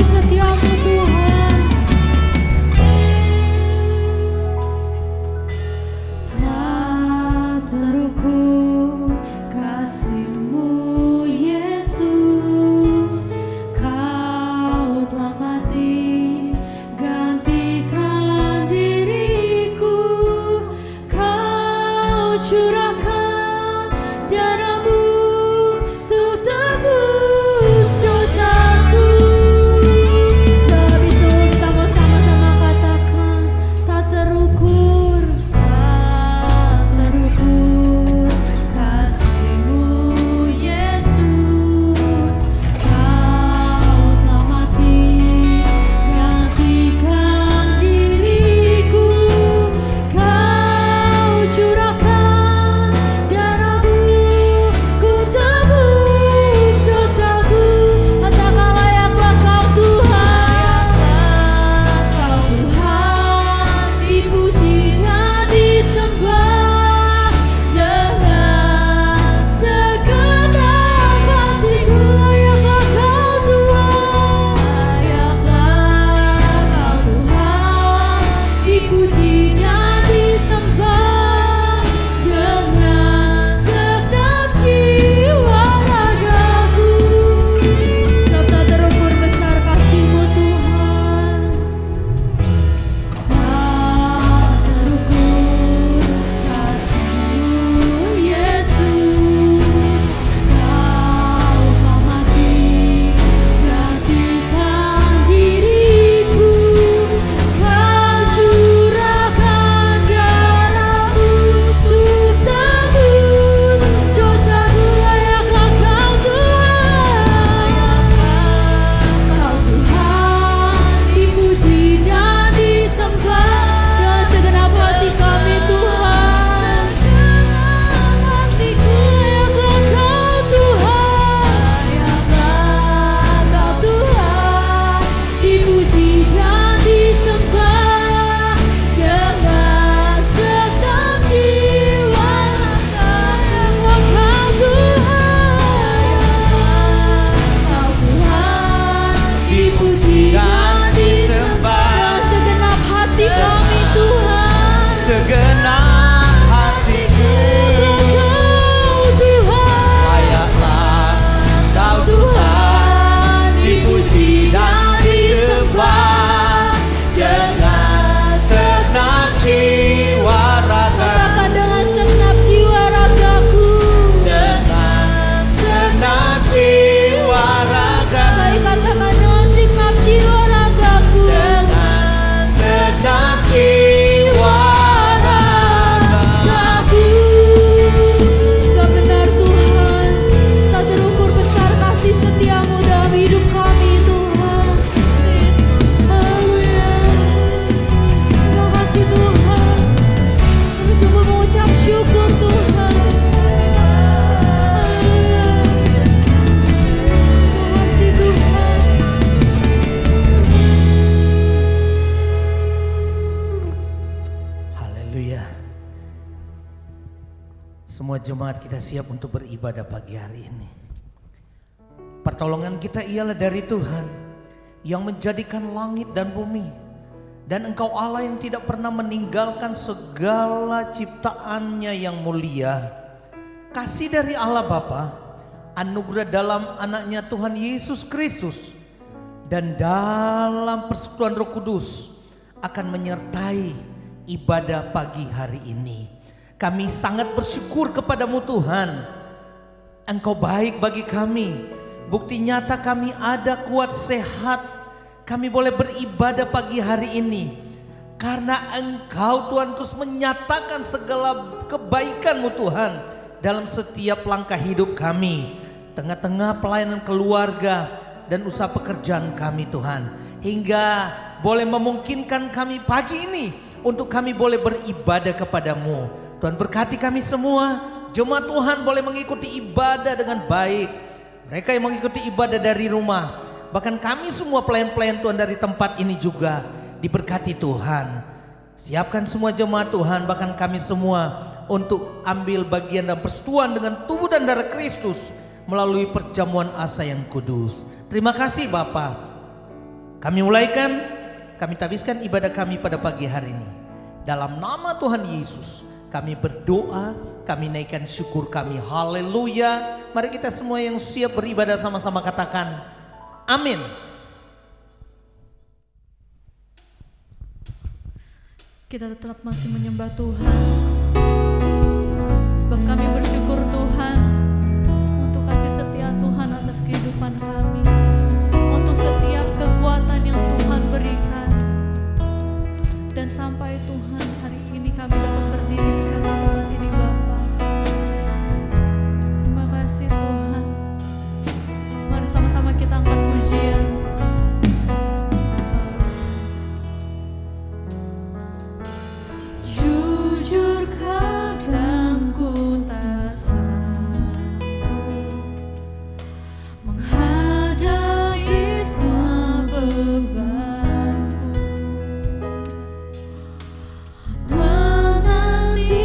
kasih setiamu Tuhan. Tak terukur kasih-Mu Yesus, Kau telah mati gantikan diriku. Kau curahkan darah-Mu untuk tebus dosaku. Lebih sulit kita mau sama-sama katakan, tak terukur kasih-Mu Yesus, Kau telah mati gantikan diriku. Kau curahkan darah-Mu ku tebus dosaku. Katakan layaklah Kau Tuhan, Kau Tuhan, dipuji dan disembah dengan segenap hatiku. Layaklah Kau Tuhan, layaklah Kau Tuhan, dipuji dan disembah dengan segenap jiwa ragaku. Sebab tak terukur besar kasih-Mu Tuhan, tak terukur kasih-Mu Yesus, Kau telah mati gantikan diriku. Kau curahkan darah-Mu untuk tebus dosaku. Layaklah Kau Tuhan, Kau Tuhan, dipuji dan disembah dengan segenap hati kami Tuhan. Hatiku layaklah Kau Tuhan, layaklah Kau Tuhan, dipuji dan disembah dengan segenap jiwa. Layaklah Kau Tuhan, Kau Tuhan, dipuji dan disembah dengan segenap hati kami Tuhan. Segenap hatiku Kau Tuhan, layaklah Kau Tuhan, dipuji dan disembah dengan segenap jiwa raga, katakan dengan segenap jiwa ragaku. dengan segenap jiwa raga, Mari katakan dengan segenap jiwa ragaku. dengan segenap jiwa Ragaku. Sebab benar Tuhan, tak terukur besar kasih setiamu dalam hidup kami Tuhan. Haleluya. Terima kasih Tuhan. Kami sungguh mengucap syukur Tuhan. Haleluya. Terima kasih Tuhan. Haleluya. Semua jemaat kita siap untuk beribadah pagi hari ini. Pertolongan kita ialah dari Tuhan yang menjadikan langit dan bumi. Dan Engkau Allah yang tidak pernah meninggalkan segala ciptaannya yang mulia. Kasih dari Allah Bapa, anugerah dalam anaknya Tuhan Yesus Kristus, dan dalam persekutuan Roh Kudus akan menyertai ibadah pagi hari ini. Kami sangat bersyukur kepadamu Tuhan. Engkau baik bagi kami. Bukti nyata kami ada kuat sehat. Kami boleh beribadah pagi hari ini karena Engkau Tuhan terus menyatakan segala kebaikan-Mu Tuhan dalam setiap langkah hidup kami, tengah-tengah pelayanan keluarga dan usaha pekerjaan kami Tuhan, hingga boleh memungkinkan kami pagi ini untuk kami boleh beribadah kepadamu. Tuhan berkati kami semua. Jemaat Tuhan boleh mengikuti ibadah dengan baik. Mereka yang mengikuti ibadah dari rumah, bahkan kami semua pelayan-pelayan Tuhan dari tempat ini juga diberkati Tuhan. Siapkan semua jemaat Tuhan, bahkan kami semua, untuk ambil bagian dan persekutuan dengan tubuh dan darah Kristus melalui perjamuan asa yang kudus. Terima kasih Bapa. Kami mulaikan, kami tabiskan ibadah kami pada pagi hari ini. Dalam nama Tuhan Yesus, kami berdoa, kami naikkan syukur kami. Haleluya. Mari kita semua yang siap beribadah sama-sama katakan, amin. Kita tetap masih menyembah Tuhan, sebab kami bersyukur Tuhan untuk kasih setia Tuhan atas kehidupan kami, untuk setiap kekuatan yang Tuhan berikan. Dan sampai Tuhan hari ini kami dapat berdiri di tempat ini Bapa. Terima kasih Tuhan. Mari sama-sama kita angkat pujian. Jujur kadang ku tak sanggup menghadapi semua bebanku, menanti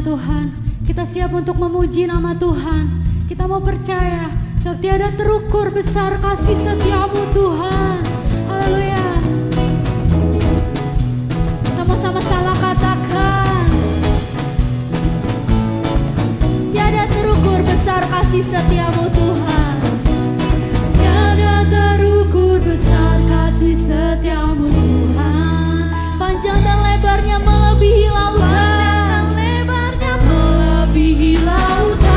Tuhan. Kita siap untuk memuji nama Tuhan. Kita mau percaya sebab tiada terukur besar kasih setiamu Tuhan. Haleluya. Kita mau sama-sama katakan, tiada terukur besar kasih setiamu Tuhan. Tiada terukur besar kasih setiamu Tuhan. Panjang dan lebarnya melebihi lautan, melebihi lautan.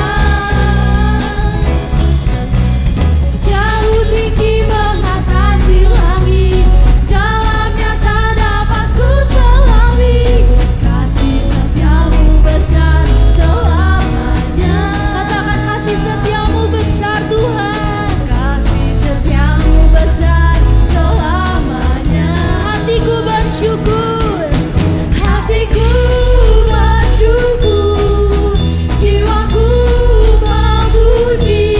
Jauh tinggi mengatasi langit, dalamnya tak dapat ku selami. Kasih setiamu besar selamanya. Katakan kasih setiamu besar Tuhan. Kasih setiamu besar selamanya. Hatiku bersyukur, hatiku bersyukur, jiwaku memuji,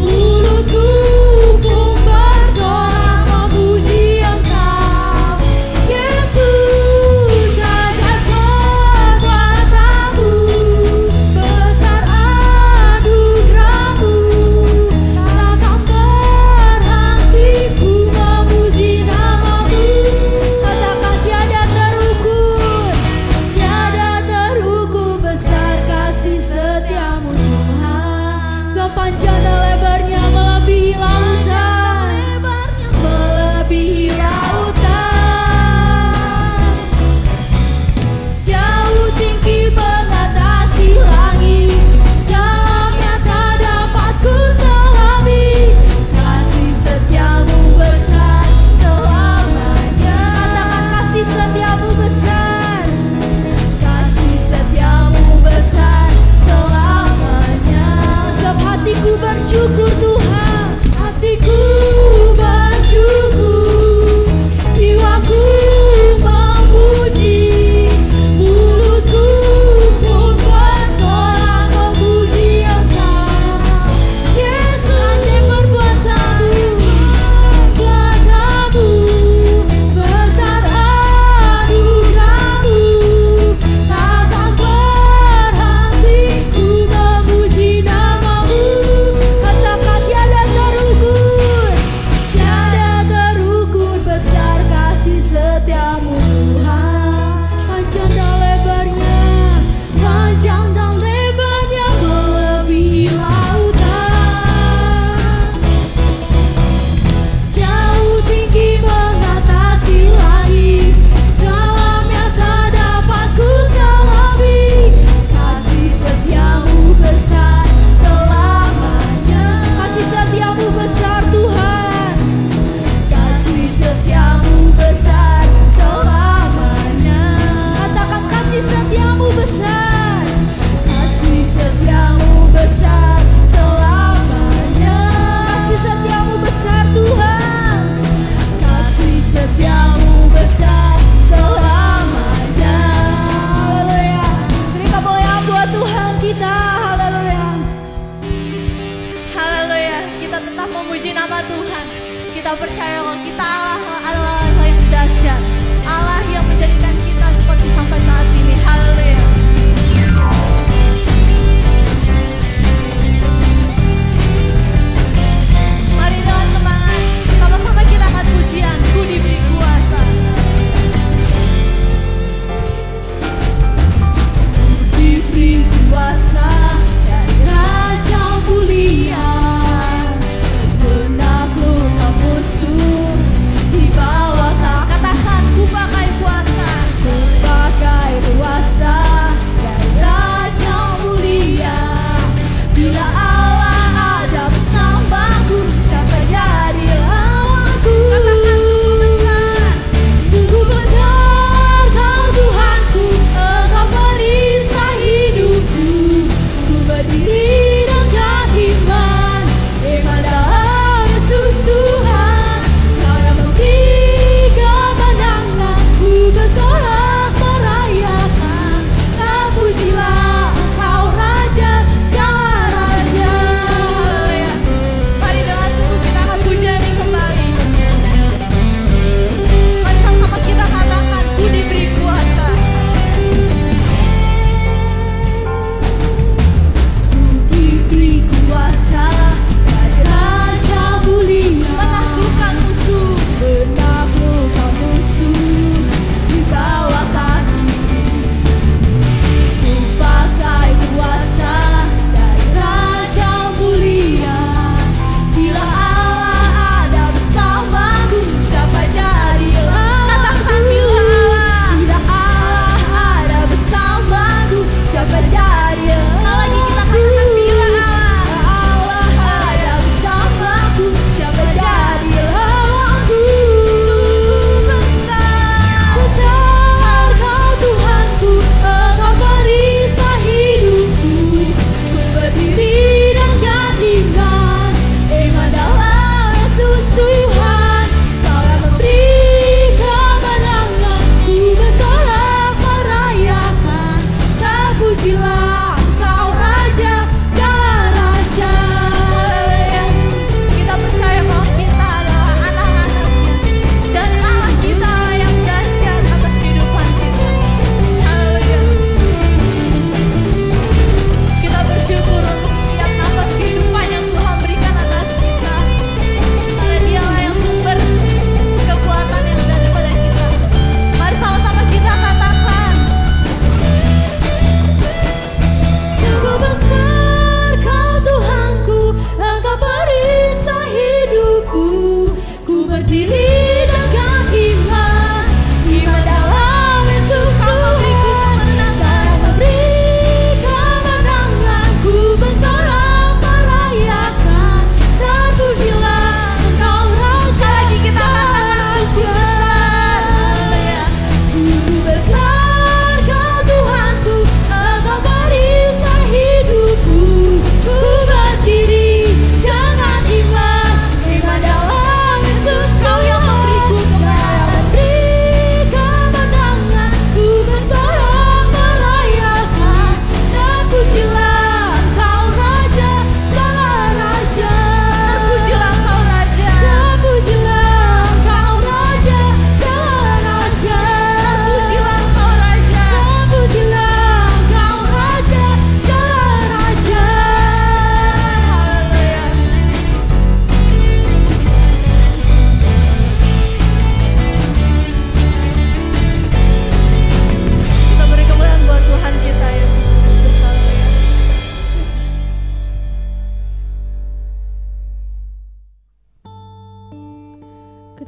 mulutku pun bersorak memuji Engkau. Yesus, ajaib kekuatanmu, besar anugerahmu, takkan berhenti ku memuji namamu. Katakan tiada terukur, tiada terukur besar kasih setiamu Tuhan. Sebab panjang dan lebarnya melebihi lautan, melebihi lautan. Jauh tinggi mengatasi langit, dalamnya tak dapat ku selami. Kasih setiamu besar selamanya. Katakan kasih setiamu besar, kasih setiamu besar selamanya. Sebab hatiku bersyukur Tuhan, hatiku bersyukur, jiwaku memuji, mulutku pun bersorak memuji Engkau. Yesus, ajaib perbuatanmu, besar anugerahmu, takkan berhenti ku memuji namamu. Katakan tiada terukur, tiada terukur besar kasih setiamu Tuhan. Panjang dan lebarnya, panjang dan lebarnya melebihi lautan. Jauh tinggi mengatasi langit, dalamnya tak dapat ku selami. Kasih setiamu besar selamanya. Kasih setiamu besar Tuhan, kasih setiamu besar selamanya. Katakan kasih setiamu besar, kasih setiamu besar selamanya. Kasih setiamu besar Tuhan, kasih setiamu besar selamanya. Haleluya. Beri kemuliaan buat Tuhan kita. Haleluya. Haleluya. Kita tetap memuji nama Tuhan. Kita percaya bahwa kita Allah yang dahsyat, Allah yang menjadikan kita seperti sampai saat ini. Haleluya. Mari dengan semangat, sama-sama kita angkat pujian. Ku diberi kuasa, diberi kuasa dari Raja mulia, menaklukkan musuh di bawah katakan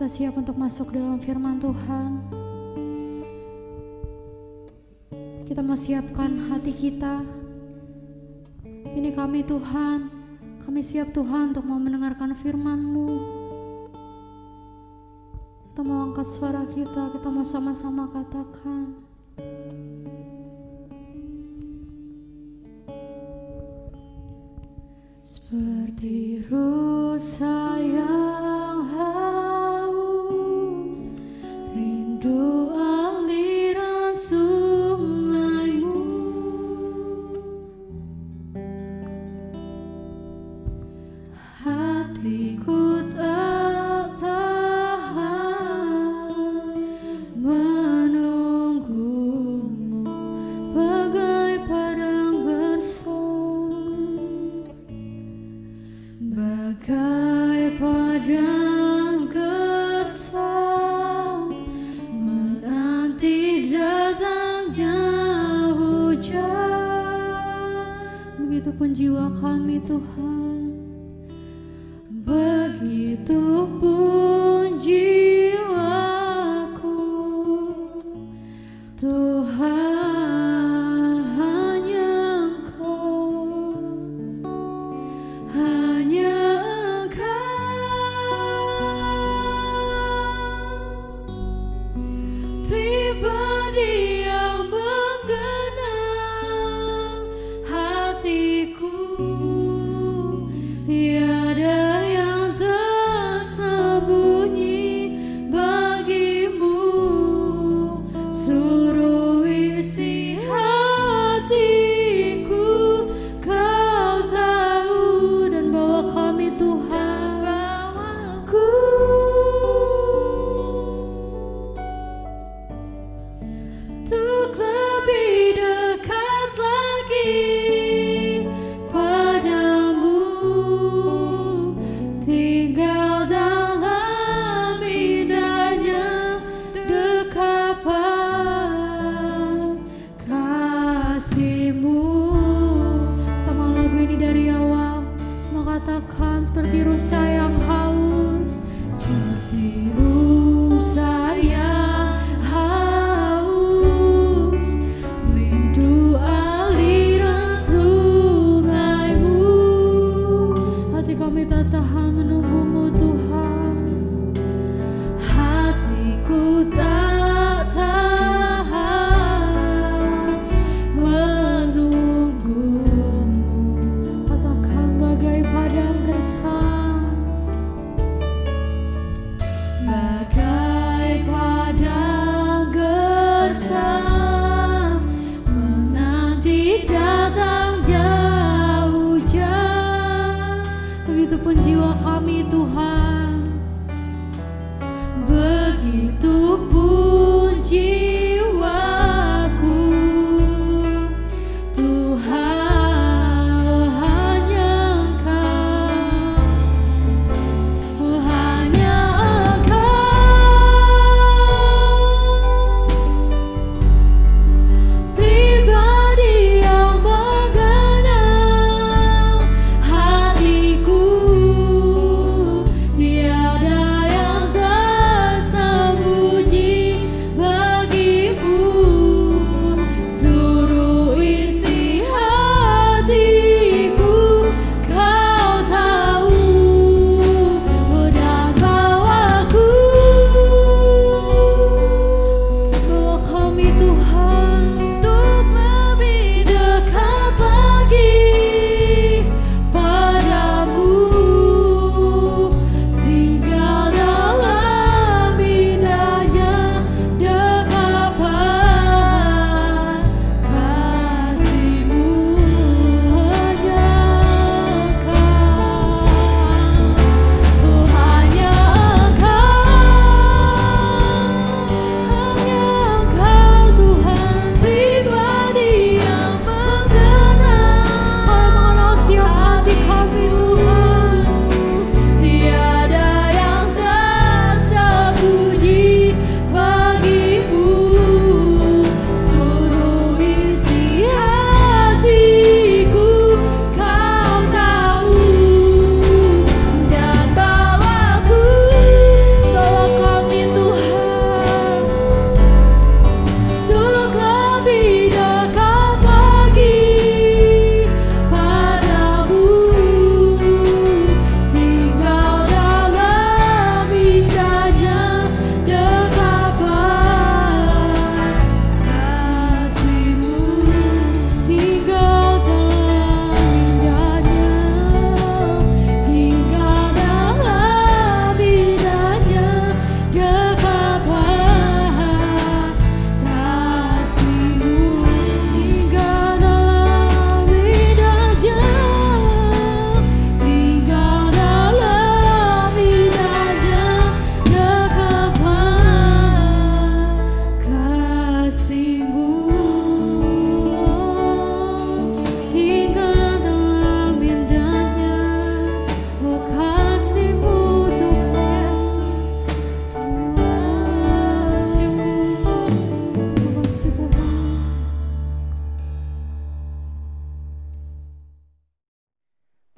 siap untuk masuk dalam firman Tuhan. Kita mau siapkan hati kita. Ini kami Tuhan, kami siap Tuhan untuk mau mendengarkan firman-Mu. Kita mau angkat suara kita mau sama-sama katakan. Seperti rusa yang haus, rindu aliran sungai-Mu. Hatiku tak tahan menunggu-Mu, bagai padang gersang, bagai padang gersang, menanti datangnya hujan. Begitupun jiwa kami Tuhan, begitupun jiwaku Tuhan, hanya Engkau, hanya pribadi yang menggenang hatiku. Tiada yang tersembunyi bagi-Mu, suruh isi hatiku. Kau tahu dan bawa kami Tuhan, bawaku untuk lebih dekat lagi padamu, tinggal dalam indahnya dekapan kasih-Mu. Kita mau lagu ini dari awal, mau katakan seperti rusa yang haus, seperti rusa yang haus, rindu aliran sungai-Mu. Hati kami tak tahan menunggu-Mu Tuhan, hatiku tak tahan menunggu-Mu. Katakan bagai padang gersang, bagai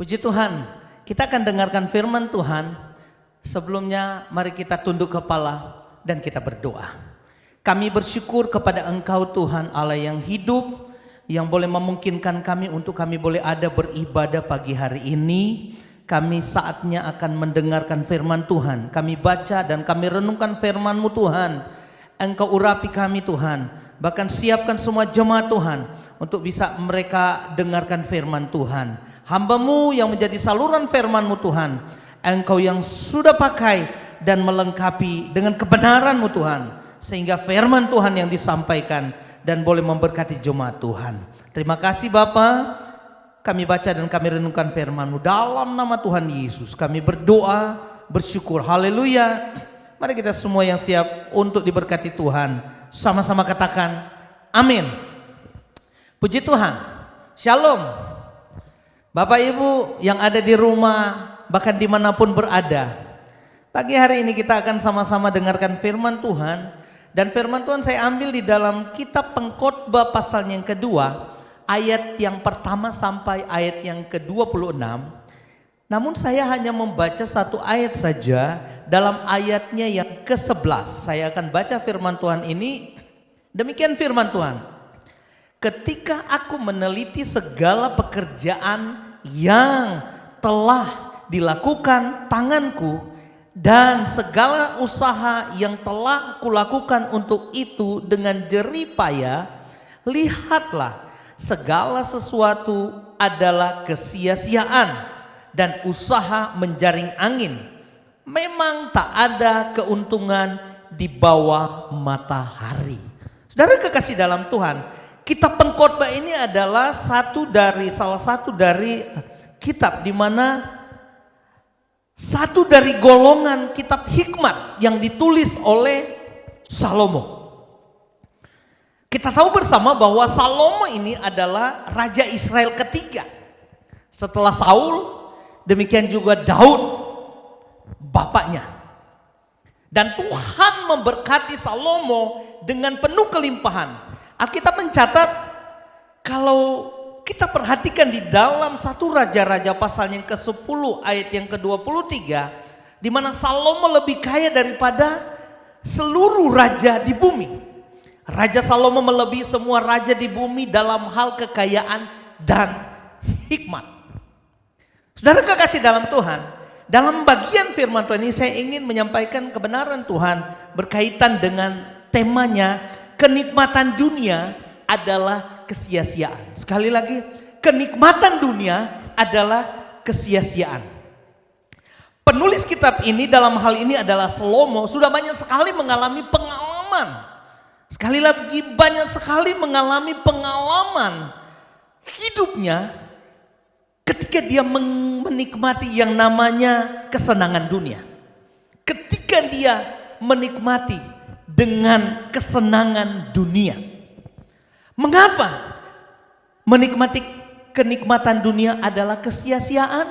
Puji Tuhan, kita akan dengarkan firman Tuhan. Sebelumnya mari kita tunduk kepala dan kita berdoa. Kami bersyukur kepada Engkau Tuhan Allah yang hidup, yang boleh memungkinkan kami untuk kami boleh ada beribadah pagi hari ini. Kami saatnya akan mendengarkan firman Tuhan. Kami baca dan kami renungkan firman-Mu Tuhan. Engkau urapi kami Tuhan. Bahkan siapkan semua jemaat Tuhan untuk bisa mereka dengarkan firman Tuhan. Hamba-Mu yang menjadi saluran firman-Mu Tuhan. Engkau yang sudah pakai dan melengkapi dengan kebenaran-Mu Tuhan. Sehingga firman Tuhan yang disampaikan dan boleh memberkati jemaat Tuhan. Terima kasih Bapa. Kami baca dan kami renungkan firman-Mu dalam nama Tuhan Yesus. Kami berdoa, bersyukur. Haleluya. Mari kita semua yang siap untuk diberkati Tuhan, sama-sama katakan amin. Puji Tuhan. Shalom. Bapak Ibu yang ada di rumah, bahkan dimanapun berada. Pagi hari ini kita akan sama-sama dengarkan firman Tuhan. Dan firman Tuhan saya ambil di dalam kitab Pengkhotbah pasal yang kedua, ayat yang pertama sampai ayat yang ke-26. Namun saya hanya membaca satu ayat saja dalam ayatnya yang ke-11. Saya akan baca firman Tuhan ini. Demikian firman Tuhan. Ketika aku meneliti segala pekerjaan yang telah dilakukan tanganku dan segala usaha yang telah kulakukan untuk itu dengan jerih payah, lihatlah segala sesuatu adalah kesia-siaan dan usaha menjaring angin. Memang tak ada keuntungan di bawah matahari. Saudara kekasih dalam Tuhan, kitab Pengkhotbah ini adalah salah satu dari kitab di mana satu dari golongan kitab hikmat yang ditulis oleh Salomo. Kita tahu bersama bahwa Salomo ini adalah Raja Israel ketiga. Setelah Saul, demikian juga Daud, bapaknya. Dan Tuhan memberkati Salomo dengan penuh kelimpahan. Alkitab mencatat, kalau kita perhatikan di dalam satu Raja-Raja pasal yang ke-10 ayat yang ke-23, di mana Salomo lebih kaya daripada seluruh raja di bumi. Raja Salomo melebihi semua raja di bumi dalam hal kekayaan dan hikmat. Saudara kekasih dalam Tuhan, dalam bagian firman Tuhan ini saya ingin menyampaikan kebenaran Tuhan berkaitan dengan temanya kenikmatan dunia adalah kesia-siaan. Sekali lagi, kenikmatan dunia adalah kesia-siaan. Penulis kitab ini dalam hal ini adalah Salomo, sudah banyak sekali mengalami pengalaman. Sekali lagi banyak sekali mengalami pengalaman hidupnya ketika dia menikmati yang namanya kesenangan dunia. Ketika dia menikmati dengan kesenangan dunia. Mengapa menikmati kenikmatan dunia adalah kesia-siaan?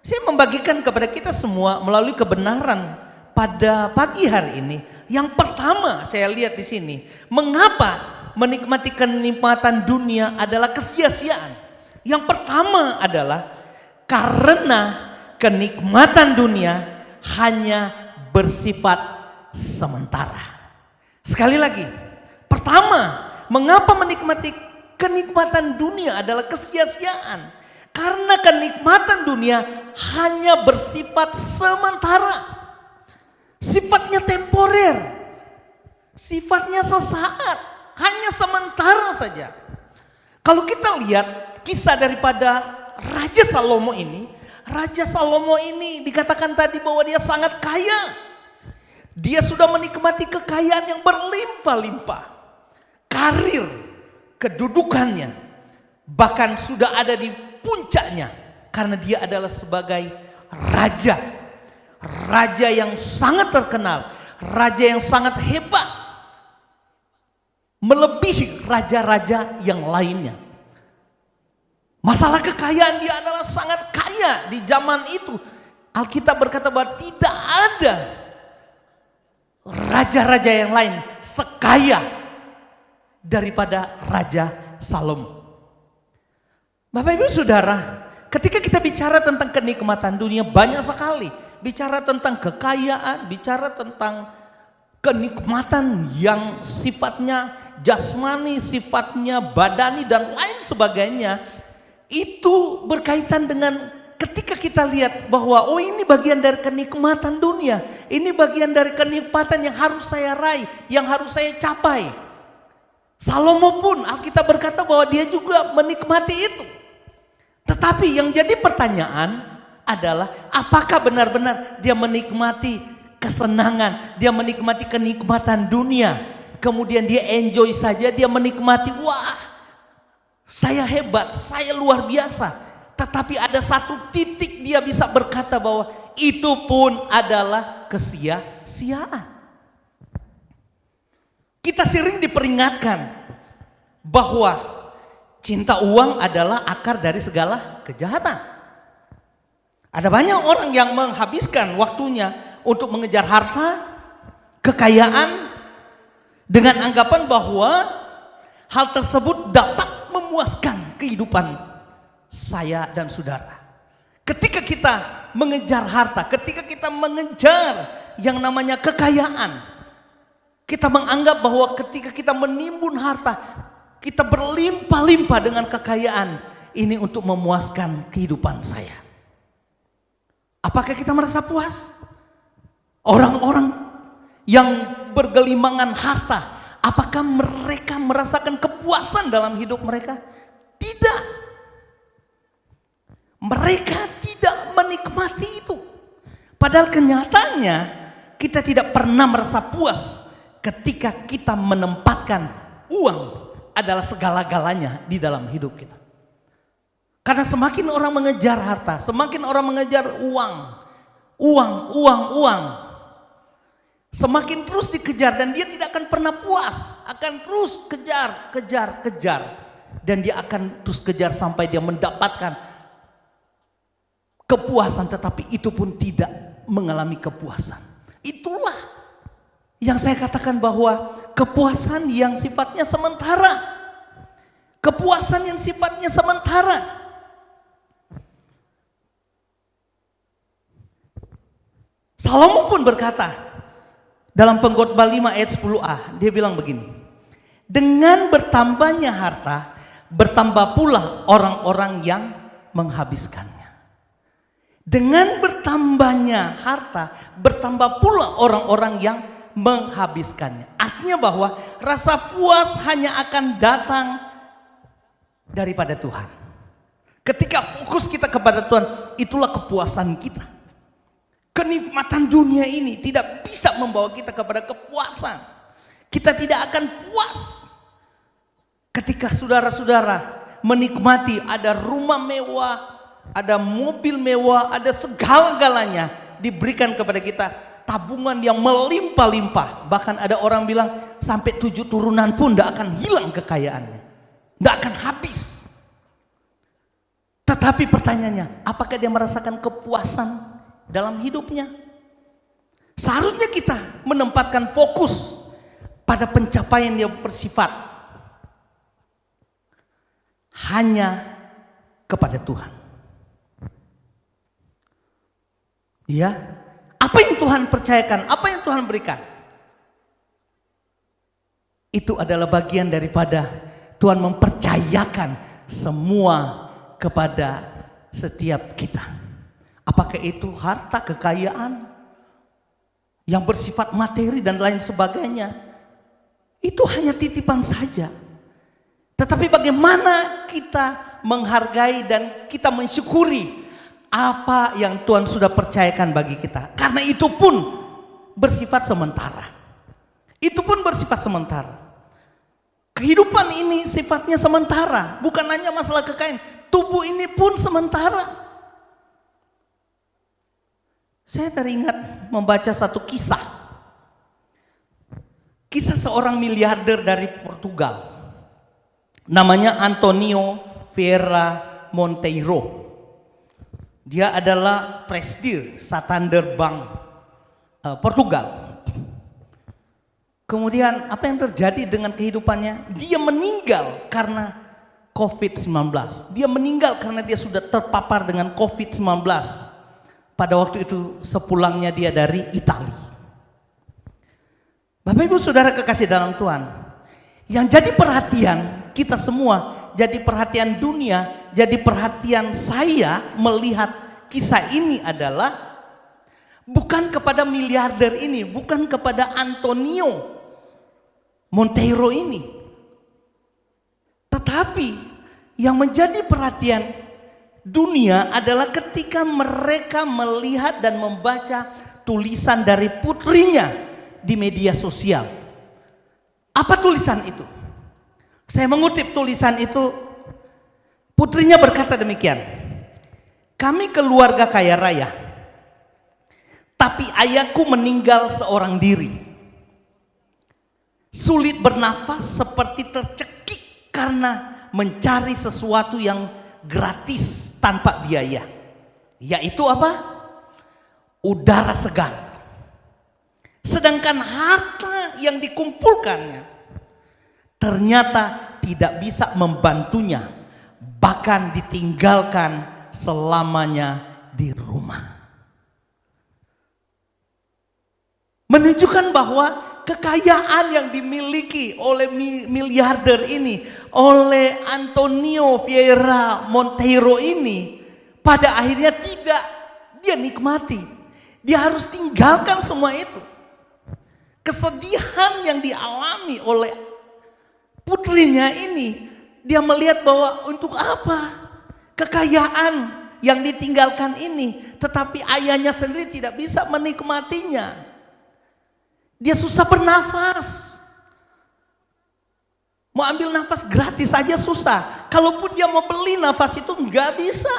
Saya membagikan kepada kita semua melalui kebenaran pada pagi hari ini. Yang pertama saya lihat di sini, mengapa menikmati kenikmatan dunia adalah kesia-siaan? Yang pertama adalah karena kenikmatan dunia hanya bersifat sementara. Sekali lagi, pertama, mengapa menikmati kenikmatan dunia adalah kesia-siaan? Karena kenikmatan dunia hanya bersifat sementara. Sifatnya temporer, sifatnya sesaat, hanya sementara saja. Kalau kita lihat kisah daripada Raja Salomo ini, Raja Salomo ini dikatakan tadi bahwa dia sangat kaya. Dia sudah menikmati kekayaan yang berlimpah-limpah. Karir, kedudukannya, bahkan sudah ada di puncaknya. Karena dia adalah sebagai raja. Raja yang sangat terkenal, raja yang sangat hebat, melebihi raja-raja yang lainnya. Masalah kekayaan, dia adalah sangat kaya di zaman itu. Alkitab berkata bahwa tidak ada raja-raja yang lain sekaya daripada Raja Salomo. Bapak Ibu Saudara, Ketika kita bicara tentang kenikmatan dunia, banyak sekali. Bicara tentang kekayaan, bicara tentang kenikmatan yang sifatnya jasmani, sifatnya badani dan lain sebagainya. Itu berkaitan dengan ketika kita lihat bahwa oh ini bagian dari kenikmatan dunia. Ini bagian dari kenikmatan yang harus saya raih, yang harus saya capai. Salomo pun Alkitab berkata bahwa dia juga menikmati itu. Tetapi yang jadi pertanyaan adalah apakah benar-benar dia menikmati kesenangan, dia menikmati kenikmatan dunia, kemudian dia enjoy saja, dia menikmati, wah saya hebat, saya luar biasa. Tetapi ada satu titik dia bisa berkata bahwa itu pun adalah kesia-siaan. Kita sering diperingatkan bahwa cinta uang adalah akar dari segala kejahatan. Ada banyak orang yang menghabiskan waktunya untuk mengejar harta, kekayaan, dengan anggapan bahwa hal tersebut dapat memuaskan kehidupan saya dan saudara. Ketika kita mengejar harta, ketika kita mengejar yang namanya kekayaan, kita menganggap bahwa ketika kita menimbun harta, kita berlimpah-limpah dengan kekayaan ini untuk memuaskan kehidupan saya. Apakah kita merasa puas? Orang-orang yang bergelimangan harta, apakah mereka merasakan kepuasan dalam hidup mereka? Tidak. Mereka tidak menikmati itu. Padahal kenyataannya kita tidak pernah merasa puas ketika kita menempatkan uang adalah segala-galanya di dalam hidup kita. Karena semakin orang mengejar harta, semakin orang mengejar uang, semakin terus dikejar dan dia tidak akan pernah puas, akan terus kejar, dan dia akan terus kejar sampai dia mendapatkan kepuasan, tetapi itu pun tidak mengalami kepuasan. Itulah yang saya katakan bahwa kepuasan yang sifatnya sementara. Kepuasan yang sifatnya sementara. Salomo pun berkata dalam Pengkhotbah 5 ayat 10a, dia bilang begini. Dengan bertambahnya harta, bertambah pula orang-orang yang menghabiskannya. Dengan bertambahnya harta, bertambah pula orang-orang yang menghabiskannya. Artinya bahwa rasa puas hanya akan datang daripada Tuhan. Ketika fokus kita kepada Tuhan, itulah kepuasan kita. Kenikmatan dunia ini tidak bisa membawa kita kepada kepuasan. Kita tidak akan puas ketika saudara-saudara menikmati ada rumah mewah, ada mobil mewah, ada segala-galanya diberikan kepada kita. Tabungan yang melimpah-limpah. Bahkan ada orang bilang sampai 7 turunan pun tidak akan hilang kekayaannya. Tidak akan habis. Tetapi pertanyaannya, apakah dia merasakan kepuasan dalam hidupnya? Seharusnya kita menempatkan fokus pada pencapaian yang bersifat hanya kepada Tuhan. Ya. Apa yang Tuhan percayakan, apa yang Tuhan berikan, itu adalah bagian daripada Tuhan mempercayakan semua kepada setiap kita. Apakah itu harta, kekayaan yang bersifat materi dan lain sebagainya, itu hanya titipan saja. Tetapi bagaimana kita menghargai dan kita mensyukuri apa yang Tuhan sudah percayakan bagi kita. Karena itu pun bersifat sementara. Itu pun bersifat sementara. Kehidupan ini sifatnya sementara. Bukan hanya masalah kekayaan. Tubuh ini pun sementara. Saya teringat membaca satu kisah. Kisah seorang miliarder dari Portugal. Namanya Antonio Vieira Monteiro. Dia adalah presidir Santander Bank Portugal. Kemudian apa yang terjadi dengan kehidupannya? Dia meninggal karena COVID-19. Dia meninggal karena dia sudah terpapar dengan COVID-19 pada waktu itu sepulangnya dia dari Italia. Bapak Ibu Saudara kekasih dalam Tuhan, yang jadi perhatian kita semua, jadi perhatian dunia, jadi perhatian saya melihat kisah ini adalah bukan kepada miliarder ini, bukan kepada Antonio Monteiro ini, tetapi yang menjadi perhatian dunia adalah ketika mereka melihat dan membaca tulisan dari putrinya di media sosial. Apa tulisan itu? Saya mengutip tulisan itu. Putrinya berkata demikian, "Kami keluarga kaya raya, tapi ayahku meninggal seorang diri. Sulit bernafas seperti tercekik karena mencari sesuatu yang gratis tanpa biaya. Yaitu apa? Udara segar. Sedangkan harta yang dikumpulkannya ternyata tidak bisa membantunya, bahkan ditinggalkan selamanya di rumah." Menunjukkan bahwa kekayaan yang dimiliki oleh miliarder ini, oleh Antonio Vieira Monteiro ini, pada akhirnya tidak dia nikmati. Dia harus tinggalkan semua itu. Kesedihan yang dialami oleh putrinya ini, dia melihat bahwa untuk apa kekayaan yang ditinggalkan ini, tetapi ayahnya sendiri tidak bisa menikmatinya. Dia susah bernafas. Mau ambil nafas gratis saja susah. Kalaupun dia mau beli nafas itu nggak bisa.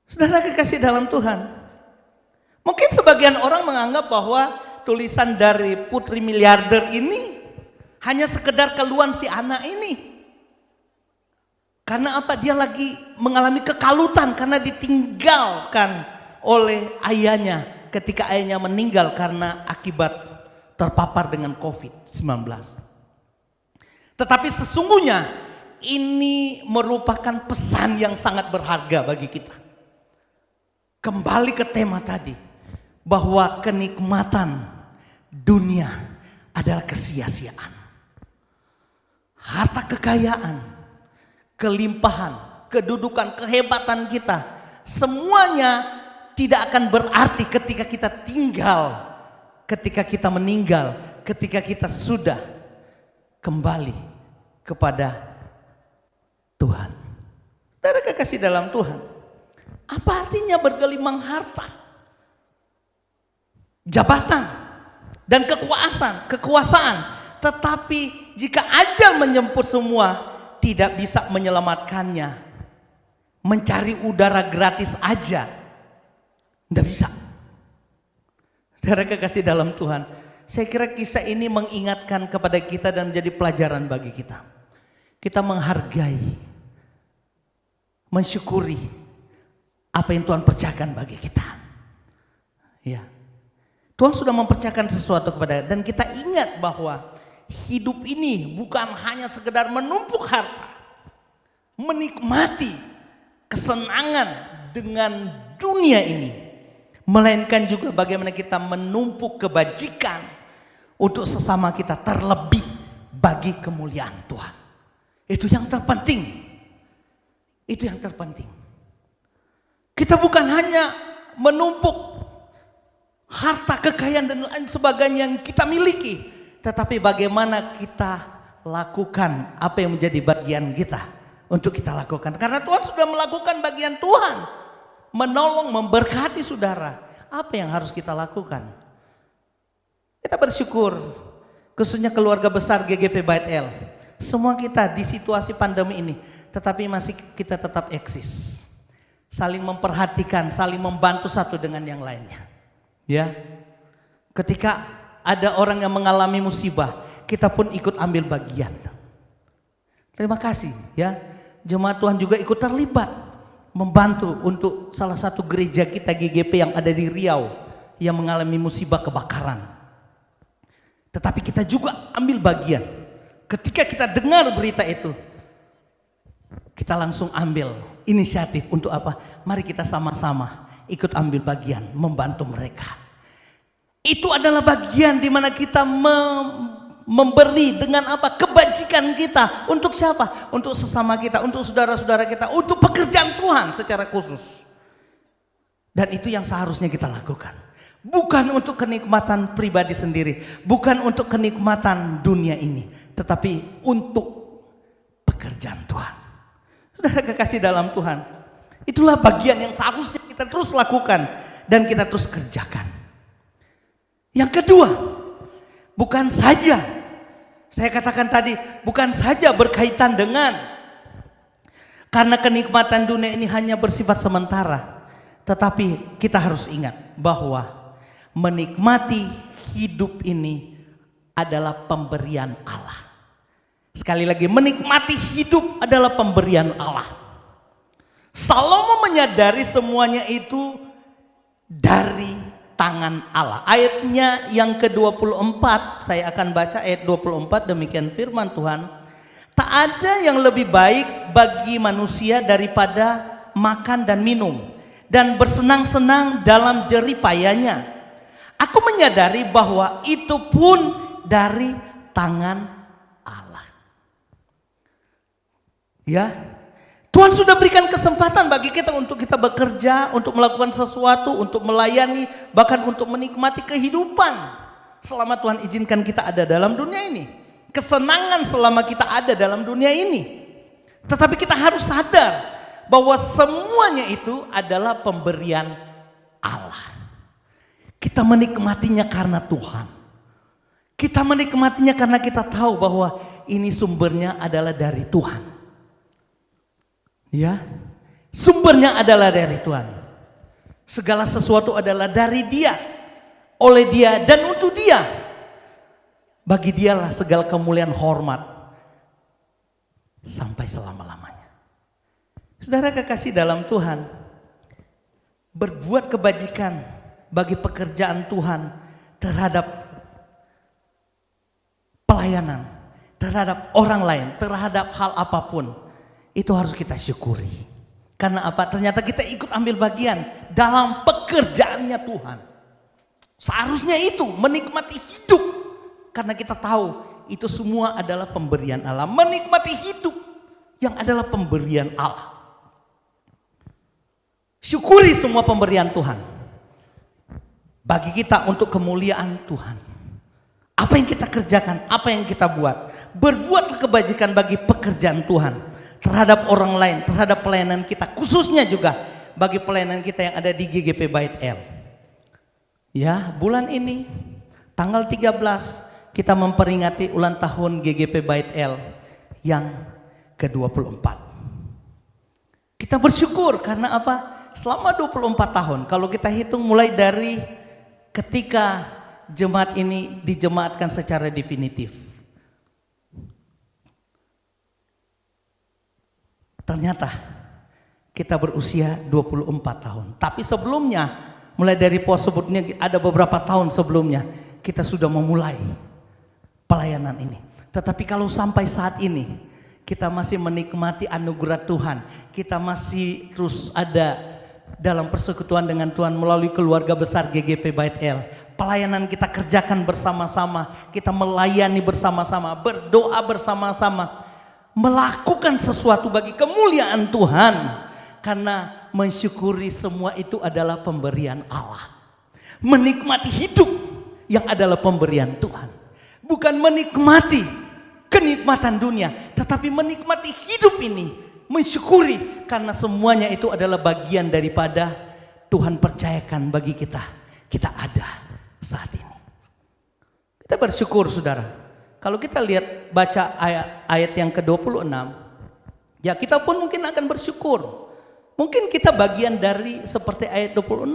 Saudara kekasih dalam Tuhan, mungkin sebagian orang menganggap bahwa tulisan dari putri miliarder ini hanya sekedar keluhan si anak ini. Karena apa? Dia lagi mengalami kekalutan karena ditinggalkan oleh ayahnya ketika ayahnya meninggal karena akibat terpapar dengan COVID-19. Tetapi sesungguhnya ini merupakan pesan yang sangat berharga bagi kita. Kembali ke tema tadi, bahwa kenikmatan dunia adalah kesia-siaan. Harta kekayaan, kelimpahan, kedudukan, kehebatan kita, semuanya tidak akan berarti ketika kita tinggal, ketika kita meninggal, ketika kita sudah kembali kepada Tuhan. Saudara kekasih dalam Tuhan, apa artinya bergelimang harta, jabatan, dan kekuasaan, tetapi jika ajal menjemput semua, tidak bisa menyelamatkannya. Mencari udara gratis aja tidak bisa. Saudara kekasih dalam Tuhan, saya kira kisah ini mengingatkan kepada kita dan menjadi pelajaran bagi kita. Kita menghargai, mensyukuri apa yang Tuhan percayakan bagi kita. Ya. Tuhan sudah mempercayakan sesuatu kepada kita, dan kita ingat bahwa hidup ini bukan hanya sekedar menumpuk harta, menikmati kesenangan dengan dunia ini, melainkan juga bagaimana kita menumpuk kebajikan untuk sesama kita, terlebih bagi kemuliaan Tuhan. Itu yang terpenting. Itu yang terpenting. Kita bukan hanya menumpuk harta, kekayaan dan lain sebagainya yang kita miliki, tetapi bagaimana kita lakukan apa yang menjadi bagian kita untuk kita lakukan. Karena Tuhan sudah melakukan bagian Tuhan, menolong, memberkati saudara. Apa yang harus kita lakukan? Kita bersyukur, khususnya keluarga besar GGP Bait El. Semua kita di situasi pandemi ini, tetapi masih kita tetap eksis. Saling memperhatikan, saling membantu satu dengan yang lainnya. Ya, ketika ada orang yang mengalami musibah, kita pun ikut ambil bagian. Terima kasih ya, jemaat Tuhan juga ikut terlibat membantu untuk salah satu gereja kita GGP yang ada di Riau yang mengalami musibah kebakaran. Tetapi kita juga ambil bagian Ketika kita dengar berita itu, kita langsung ambil inisiatif untuk apa? Mari kita sama-sama ikut ambil bagian membantu mereka. Itu adalah bagian di mana kita memberi dengan apa? Kebajikan kita. Untuk siapa? Untuk sesama kita, untuk saudara-saudara kita, untuk pekerjaan Tuhan secara khusus. Dan itu yang seharusnya kita lakukan. Bukan untuk kenikmatan pribadi sendiri, bukan untuk kenikmatan dunia ini, tetapi untuk pekerjaan Tuhan. Saudara kekasih dalam Tuhan, itulah bagian yang seharusnya kita terus lakukan dan kita terus kerjakan. Yang kedua, bukan saja, saya katakan tadi, bukan saja berkaitan dengan karena kenikmatan dunia ini hanya bersifat sementara, tetapi kita harus ingat bahwa menikmati hidup ini adalah pemberian Allah. Sekali lagi, menikmati hidup adalah pemberian Allah. Salomo menyadari semuanya itu dari tangan Allah. Ayatnya yang ke-24, saya akan baca ayat 24, demikian firman Tuhan. Tak ada yang lebih baik bagi manusia daripada makan dan minum dan bersenang-senang dalam jeripayanya. Aku menyadari bahwa itu pun dari tangan Allah. Ya, Tuhan sudah berikan kesempatan bagi kita untuk kita bekerja, untuk melakukan sesuatu, untuk melayani, bahkan untuk menikmati kehidupan selama Tuhan izinkan kita ada dalam dunia ini. Kesenangan selama kita ada dalam dunia ini. Tetapi kita harus sadar bahwa semuanya itu adalah pemberian Allah. Kita menikmatinya karena Tuhan. Kita menikmatinya karena kita tahu bahwa ini sumbernya adalah dari Tuhan. Ya, sumbernya adalah dari Tuhan. Segala sesuatu adalah dari Dia, oleh Dia dan untuk Dia. Bagi Dialah segala kemuliaan hormat sampai selama-lamanya. Saudara kekasih dalam Tuhan, berbuat kebajikan bagi pekerjaan Tuhan terhadap pelayanan, terhadap orang lain, terhadap hal apapun, itu harus kita syukuri. Karena apa? Ternyata kita ikut ambil bagian dalam pekerjaannya Tuhan. Seharusnya itu menikmati hidup. Karena kita tahu itu semua adalah pemberian Allah. Menikmati hidup yang adalah pemberian Allah. Syukuri semua pemberian Tuhan. Bagi kita untuk kemuliaan Tuhan. Apa yang kita kerjakan, apa yang kita buat. Berbuat kebajikan bagi pekerjaan Tuhan. Terhadap orang lain, terhadap pelayanan kita. Khususnya juga bagi pelayanan kita yang ada di GGP Bait El. Ya, bulan ini tanggal 13 kita memperingati ulang tahun GGP Bait El yang ke-24. Kita bersyukur karena apa? Selama 24 tahun, kalau kita hitung mulai dari ketika jemaat ini dijemaatkan secara definitif. Ternyata kita berusia 24 tahun. Tapi sebelumnya, mulai dari pos sebutnya ada beberapa tahun sebelumnya, kita sudah memulai pelayanan ini. Tetapi kalau sampai saat ini, kita masih menikmati anugerah Tuhan. Kita masih terus ada dalam persekutuan dengan Tuhan melalui keluarga besar GGP Bait El. Pelayanan kita kerjakan bersama-sama, kita melayani bersama-sama, berdoa bersama-sama. Melakukan sesuatu bagi kemuliaan Tuhan. Karena mensyukuri semua itu adalah pemberian Allah. Menikmati hidup yang adalah pemberian Tuhan. Bukan menikmati kenikmatan dunia, tetapi menikmati hidup ini. Mensyukuri karena semuanya itu adalah bagian daripada Tuhan percayakan bagi kita. Kita ada saat ini. Kita bersyukur saudara. Kalau kita lihat baca ayat yang ke-26, ya kita pun mungkin akan bersyukur. Mungkin kita bagian dari seperti ayat 26.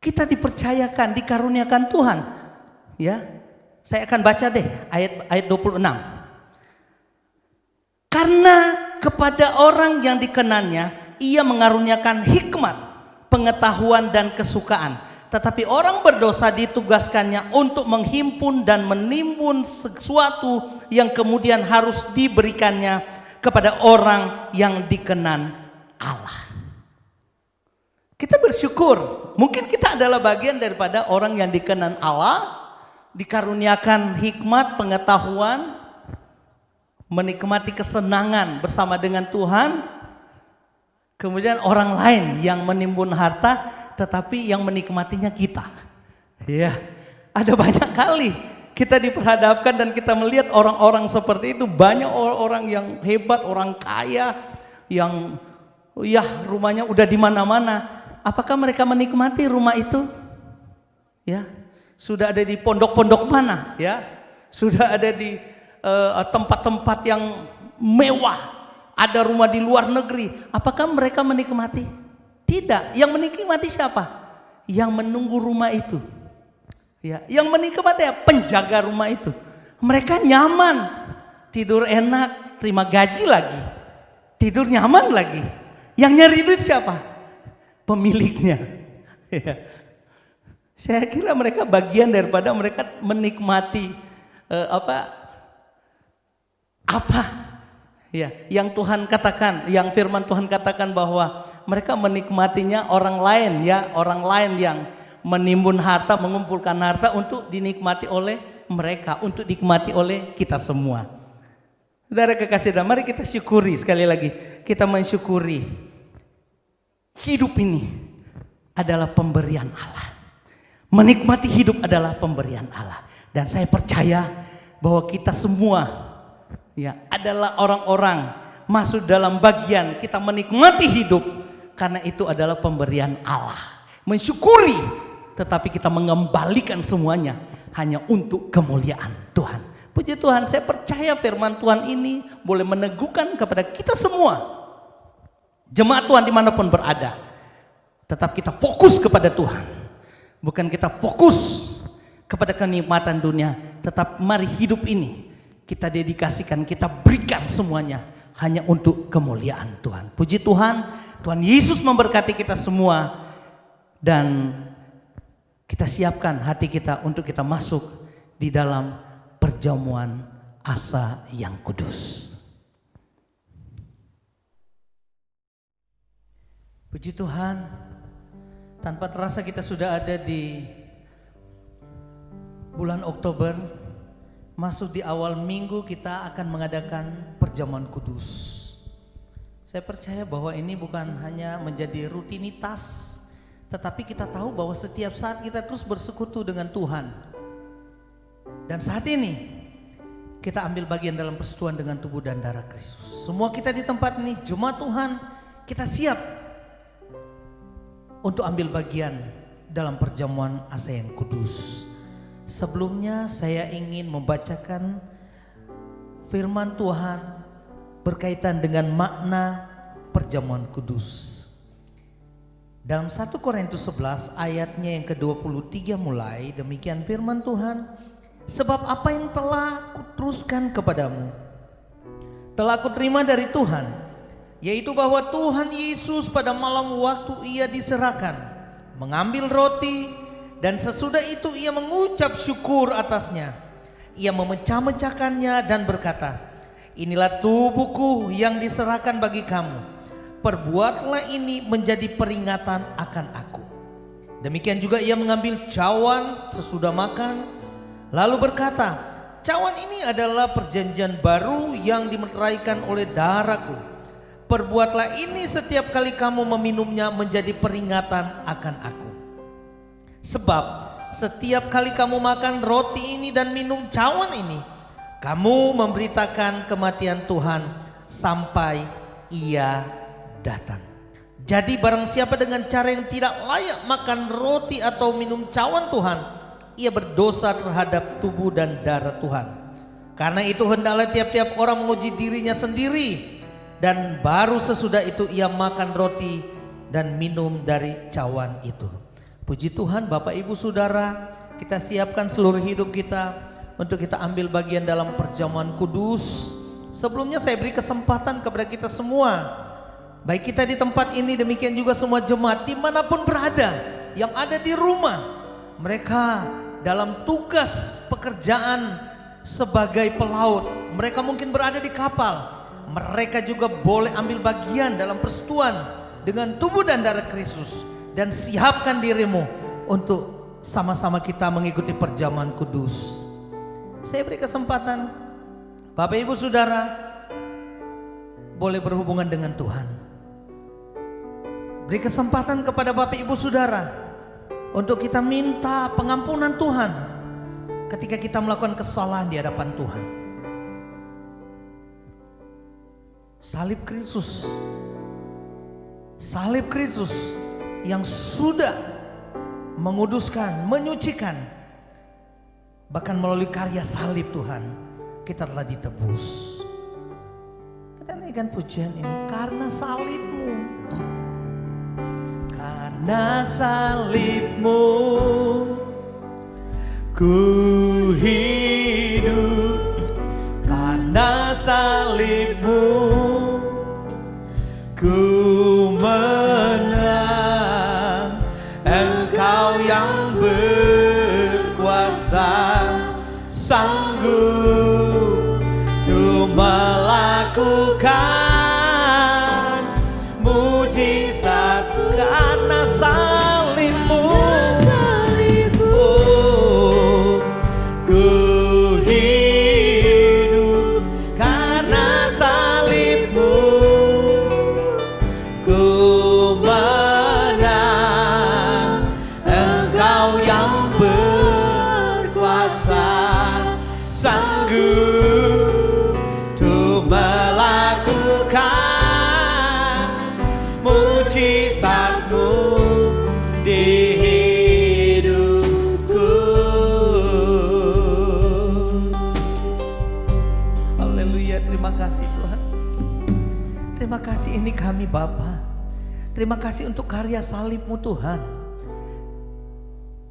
Kita dipercayakan, dikaruniakan Tuhan. Ya, saya akan baca deh ayat 26. Karena kepada orang yang dikenannya, ia mengaruniakan hikmat, pengetahuan dan kesukaan. Tetapi orang berdosa ditugaskannya untuk menghimpun dan menimbun sesuatu yang kemudian harus diberikannya kepada orang yang dikenan Allah. Kita bersyukur, mungkin kita adalah bagian daripada orang yang dikenan Allah, dikaruniakan hikmat, pengetahuan, menikmati kesenangan bersama dengan Tuhan. Kemudian orang lain yang menimbun harta, tetapi yang menikmatinya kita. Ya, ada banyak kali kita diperhadapkan dan kita melihat orang-orang seperti itu. Banyak orang-orang yang hebat, orang kaya, yang ya rumahnya udah di mana-mana. Apakah mereka menikmati rumah itu? Ya, sudah ada di pondok-pondok mana? Ya, sudah ada di tempat-tempat yang mewah. Ada rumah di luar negeri. Apakah mereka menikmati? Tidak. Yang menikmati siapa? Yang menunggu rumah itu. Ya, yang menikmati penjaga rumah itu. Mereka nyaman, tidur enak, terima gaji lagi, tidur nyaman lagi. Yang nyari duit siapa? Pemiliknya. Ya. Saya kira mereka bagian daripada mereka menikmati apa? Ya, yang Tuhan katakan, yang firman Tuhan katakan bahwa mereka menikmatinya orang lain, ya, orang lain yang menimbun harta, mengumpulkan harta untuk dinikmati oleh mereka, untuk dinikmati oleh kita semua. Saudara kekasih dan mari kita syukuri sekali lagi, kita mensyukuri hidup ini adalah pemberian Allah. Menikmati hidup adalah pemberian Allah, dan saya percaya bahwa kita semua ya adalah orang-orang masuk dalam bagian kita menikmati hidup karena itu adalah pemberian Allah. Mensyukuri, tetapi kita mengembalikan semuanya hanya untuk kemuliaan Tuhan. Puji Tuhan, saya percaya firman Tuhan ini boleh meneguhkan kepada kita semua, jemaat Tuhan dimanapun berada. Tetap kita fokus kepada Tuhan, bukan kita fokus kepada kenikmatan dunia. Tetap mari hidup ini kita dedikasikan, kita berikan semuanya hanya untuk kemuliaan Tuhan. Puji Tuhan, Tuhan Yesus memberkati kita semua. Dan kita siapkan hati kita untuk kita masuk di dalam perjamuan asa yang kudus. Puji Tuhan, tanpa terasa kita sudah ada di bulan Oktober. Masuk di awal minggu kita akan mengadakan perjamuan kudus. Saya percaya bahwa ini bukan hanya menjadi rutinitas, tetapi kita tahu bahwa setiap saat kita terus bersekutu dengan Tuhan. Dan saat ini kita ambil bagian dalam persekutuan dengan tubuh dan darah Kristus. Semua kita di tempat ini, jemaat Tuhan, kita siap untuk ambil bagian dalam perjamuan asa yang kudus. Sebelumnya saya ingin membacakan firman Tuhan berkaitan dengan makna perjamuan kudus. Dalam 1 Korintus 11 ayatnya yang ke-23 mulai, demikian firman Tuhan. Sebab apa yang telah kuteruskan kepadamu telah kuterima dari Tuhan, yaitu bahwa Tuhan Yesus pada malam waktu ia diserahkan mengambil roti, dan sesudah itu ia mengucap syukur atasnya. Ia memecah-mecahkannya dan berkata, inilah tubuhku yang diserahkan bagi kamu. Perbuatlah ini menjadi peringatan akan aku. Demikian juga ia mengambil cawan sesudah makan, lalu berkata, cawan ini adalah perjanjian baru yang dimeteraikan oleh darahku. Perbuatlah ini setiap kali kamu meminumnya menjadi peringatan akan aku. Sebab setiap kali kamu makan roti ini dan minum cawan ini, kamu memberitakan kematian Tuhan sampai ia datang. Jadi barang siapa dengan cara yang tidak layak makan roti atau minum cawan Tuhan, ia berdosa terhadap tubuh dan darah Tuhan. Karena itu hendaklah tiap-tiap orang menguji dirinya sendiri, dan baru sesudah itu ia makan roti dan minum dari cawan itu. Puji Tuhan, Bapak Ibu Saudara, kita siapkan seluruh hidup kita untuk kita ambil bagian dalam perjamuan kudus. Sebelumnya saya beri kesempatan kepada kita semua, baik kita di tempat ini, demikian juga semua jemaat dimanapun berada, yang ada di rumah, mereka dalam tugas pekerjaan sebagai pelaut, mereka mungkin berada di kapal, mereka juga boleh ambil bagian dalam persekutuan dengan tubuh dan darah Kristus. Dan siapkan dirimu untuk sama-sama kita mengikuti perjamuan kudus. Saya beri kesempatan Bapak Ibu Saudara boleh berhubungan dengan Tuhan. Beri kesempatan kepada Bapak Ibu Saudara untuk kita minta pengampunan Tuhan ketika kita melakukan kesalahan di hadapan Tuhan. Salib Kristus yang sudah menguduskan, menyucikan. Bahkan melalui karya salib Tuhan, kita telah ditebus. Kita naikkan pujian ini, karena salib-Mu. Karena salib-Mu ku hidup, karena salib-Mu ku menang. Engkau yang berkuasa, sanggup untuk melakukan mujizat. Karena salib-Mu, oh, ku hidup. Karena salib-Mu ku menang. Engkau yang berkuasa, sanggup untuk melakukan mujizat-Mu di hidupku. Haleluya, terima kasih Tuhan. Terima kasih, ini kami Bapa. Terima kasih untuk karya salib-Mu Tuhan.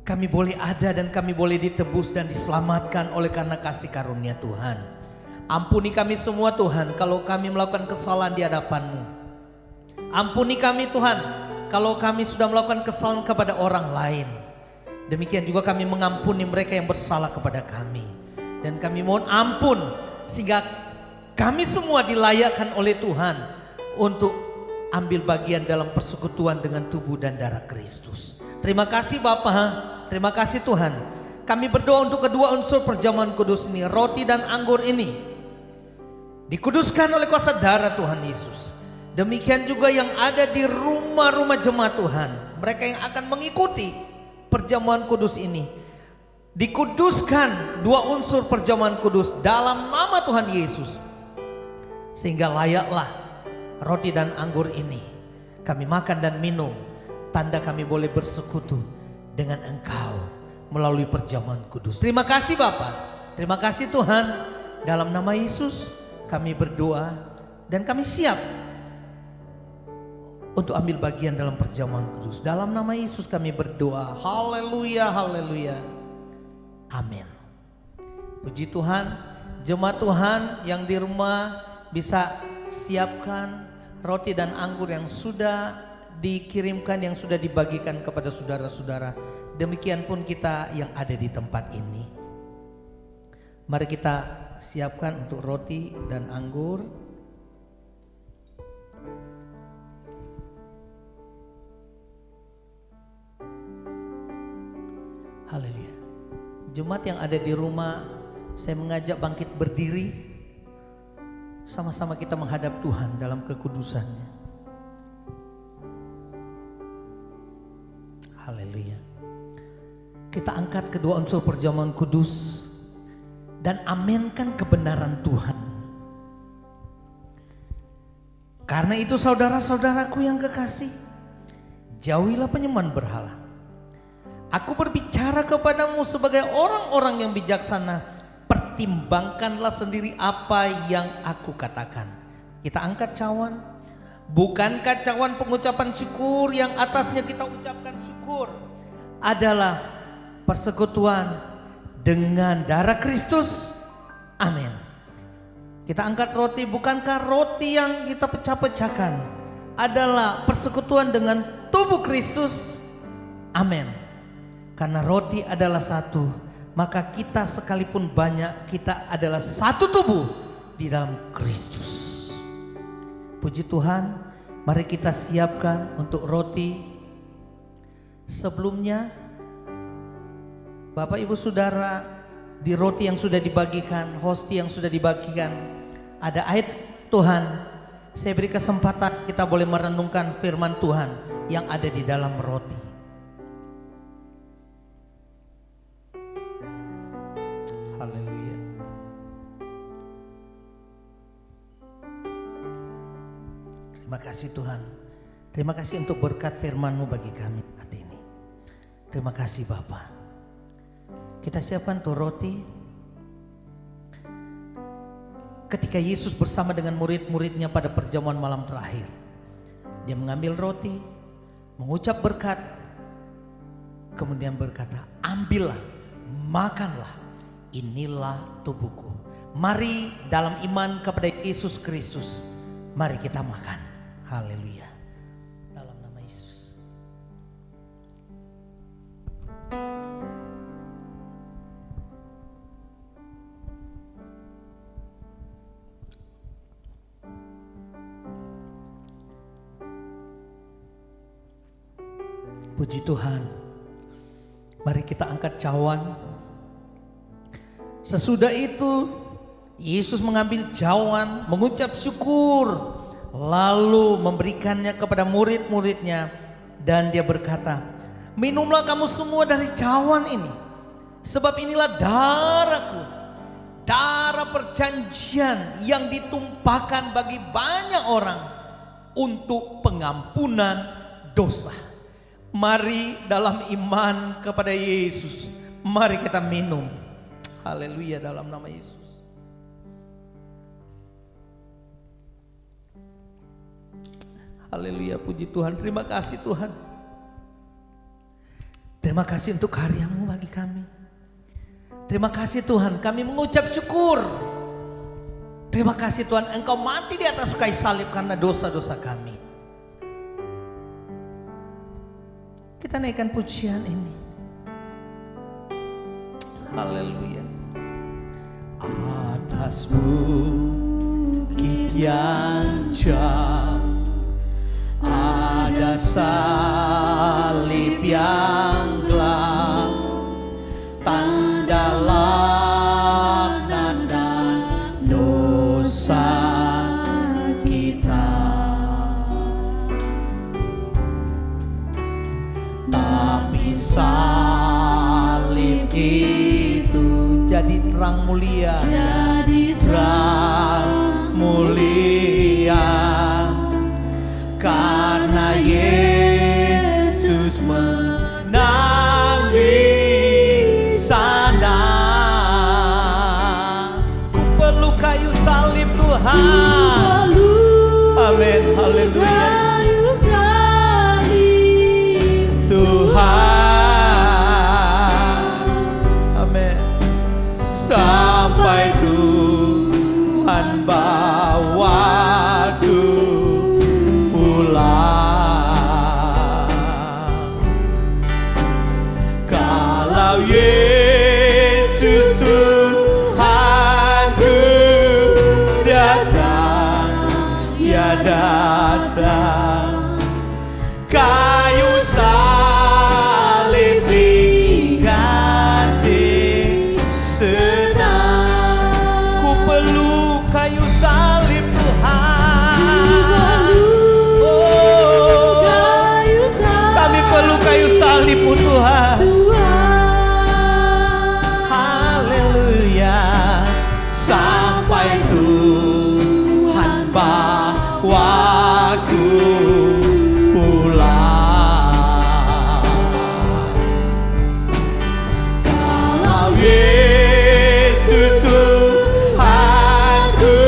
Kami boleh ada dan kami boleh ditebus dan diselamatkan oleh karena kasih karunia Tuhan. Ampuni kami semua Tuhan kalau kami melakukan kesalahan di hadapan-Mu. Ampuni kami Tuhan kalau kami sudah melakukan kesalahan kepada orang lain. Demikian juga kami mengampuni mereka yang bersalah kepada kami. Dan kami mohon ampun sehingga kami semua dilayakkan oleh Tuhan untuk ambil bagian dalam persekutuan dengan tubuh dan darah Kristus. Terima kasih Bapa, terima kasih Tuhan. Kami berdoa untuk kedua unsur perjamuan kudus ini, roti dan anggur ini, dikuduskan oleh kuasa darah Tuhan Yesus. Demikian juga yang ada di rumah-rumah jemaat Tuhan, mereka yang akan mengikuti perjamuan kudus ini, dikuduskan dua unsur perjamuan kudus dalam nama Tuhan Yesus. Sehingga layaklah roti dan anggur ini kami makan dan minum, tanda kami boleh bersekutu dengan Engkau melalui perjamuan kudus. Terima kasih Bapa, terima kasih Tuhan. Dalam nama Yesus kami berdoa dan kami siap untuk ambil bagian dalam perjamuan kudus. Dalam nama Yesus kami berdoa. Haleluya, haleluya. Amin. Puji Tuhan, jemaat Tuhan yang di rumah bisa siapkan roti dan anggur yang sudah dikirimkan, yang sudah dibagikan kepada saudara-saudara. Demikian pun kita yang ada di tempat ini. Mari kita siapkan untuk roti dan anggur. Haleluya. Jemaat yang ada di rumah, saya mengajak bangkit berdiri. Sama-sama kita menghadap Tuhan dalam kekudusannya. Haleluya. Kita angkat kedua unsur perjamuan kudus dan amenkan kebenaran Tuhan. Karena itu saudara-saudaraku yang kekasih, jauhilah penyembahan berhala. Aku berbicara kepadamu sebagai orang-orang yang bijaksana. Pertimbangkanlah sendiri apa yang aku katakan. Kita angkat cawan. Bukankah cawan pengucapan syukur yang atasnya kita ucapkan syukur adalah persekutuan dengan darah Kristus? Amin. Kita angkat roti. Bukankah roti yang kita pecah-pecahkan adalah persekutuan dengan tubuh Kristus? Amin. Karena roti adalah satu, maka kita sekalipun banyak, kita adalah satu tubuh di dalam Kristus. Puji Tuhan, mari kita siapkan untuk roti. Sebelumnya, Bapak Ibu Saudara, di roti yang sudah dibagikan, hosti yang sudah dibagikan, ada ayat Tuhan. Saya beri kesempatan kita boleh merenungkan firman Tuhan yang ada di dalam roti. Haleluya. Terima kasih Tuhan. Terima kasih untuk berkat firman-Mu bagi kami saat ini. Terima kasih Bapa. Kita siapkan tuh roti. Ketika Yesus bersama dengan murid-muridnya pada perjamuan malam terakhir, Dia mengambil roti, mengucap berkat, kemudian berkata, ambillah, makanlah. Inilah tubuhku. Mari dalam iman kepada Yesus Kristus, mari kita makan. Haleluya. Dalam nama Yesus. Puji Tuhan. Mari kita angkat cawan. Sesudah itu Yesus mengambil cawan, mengucap syukur, lalu memberikannya kepada murid-muridnya, dan Dia berkata, minumlah kamu semua dari cawan ini, sebab inilah darahku, darah perjanjian yang ditumpahkan bagi banyak orang untuk pengampunan dosa. Mari dalam iman kepada Yesus, mari kita minum. Haleluya, dalam nama Yesus. Haleluya, puji Tuhan. Terima kasih Tuhan. Terima kasih untuk karya-Mu bagi kami. Terima kasih Tuhan, kami mengucap syukur. Terima kasih Tuhan, Engkau mati di atas kayu salib karena dosa-dosa kami. Kita naikkan pujian ini. Haleluya. Atas bukit yang jauh ada salib yang gelap, tanda laknat dan dosa kita. Tapi salib itu jadi terang mulia, Jadi terang mulia, karena Yesus menang di sana. Ku perlu kayu salib Tuhan. Amin, haleluya. kayu salib Tuhan, amin. Sampai Tuhan bawaku pulang. Kalau Yesus Tuhanku datang, ya datang. Kayu salib diganti senang. Ku perlu kayu salib Tuhan. Oh, kayu salib kami perlu kayu salib-Mu Tuhan. Haleluya. Sampai Tuhan bawaku pulang. Kalau Yesus Tuhanku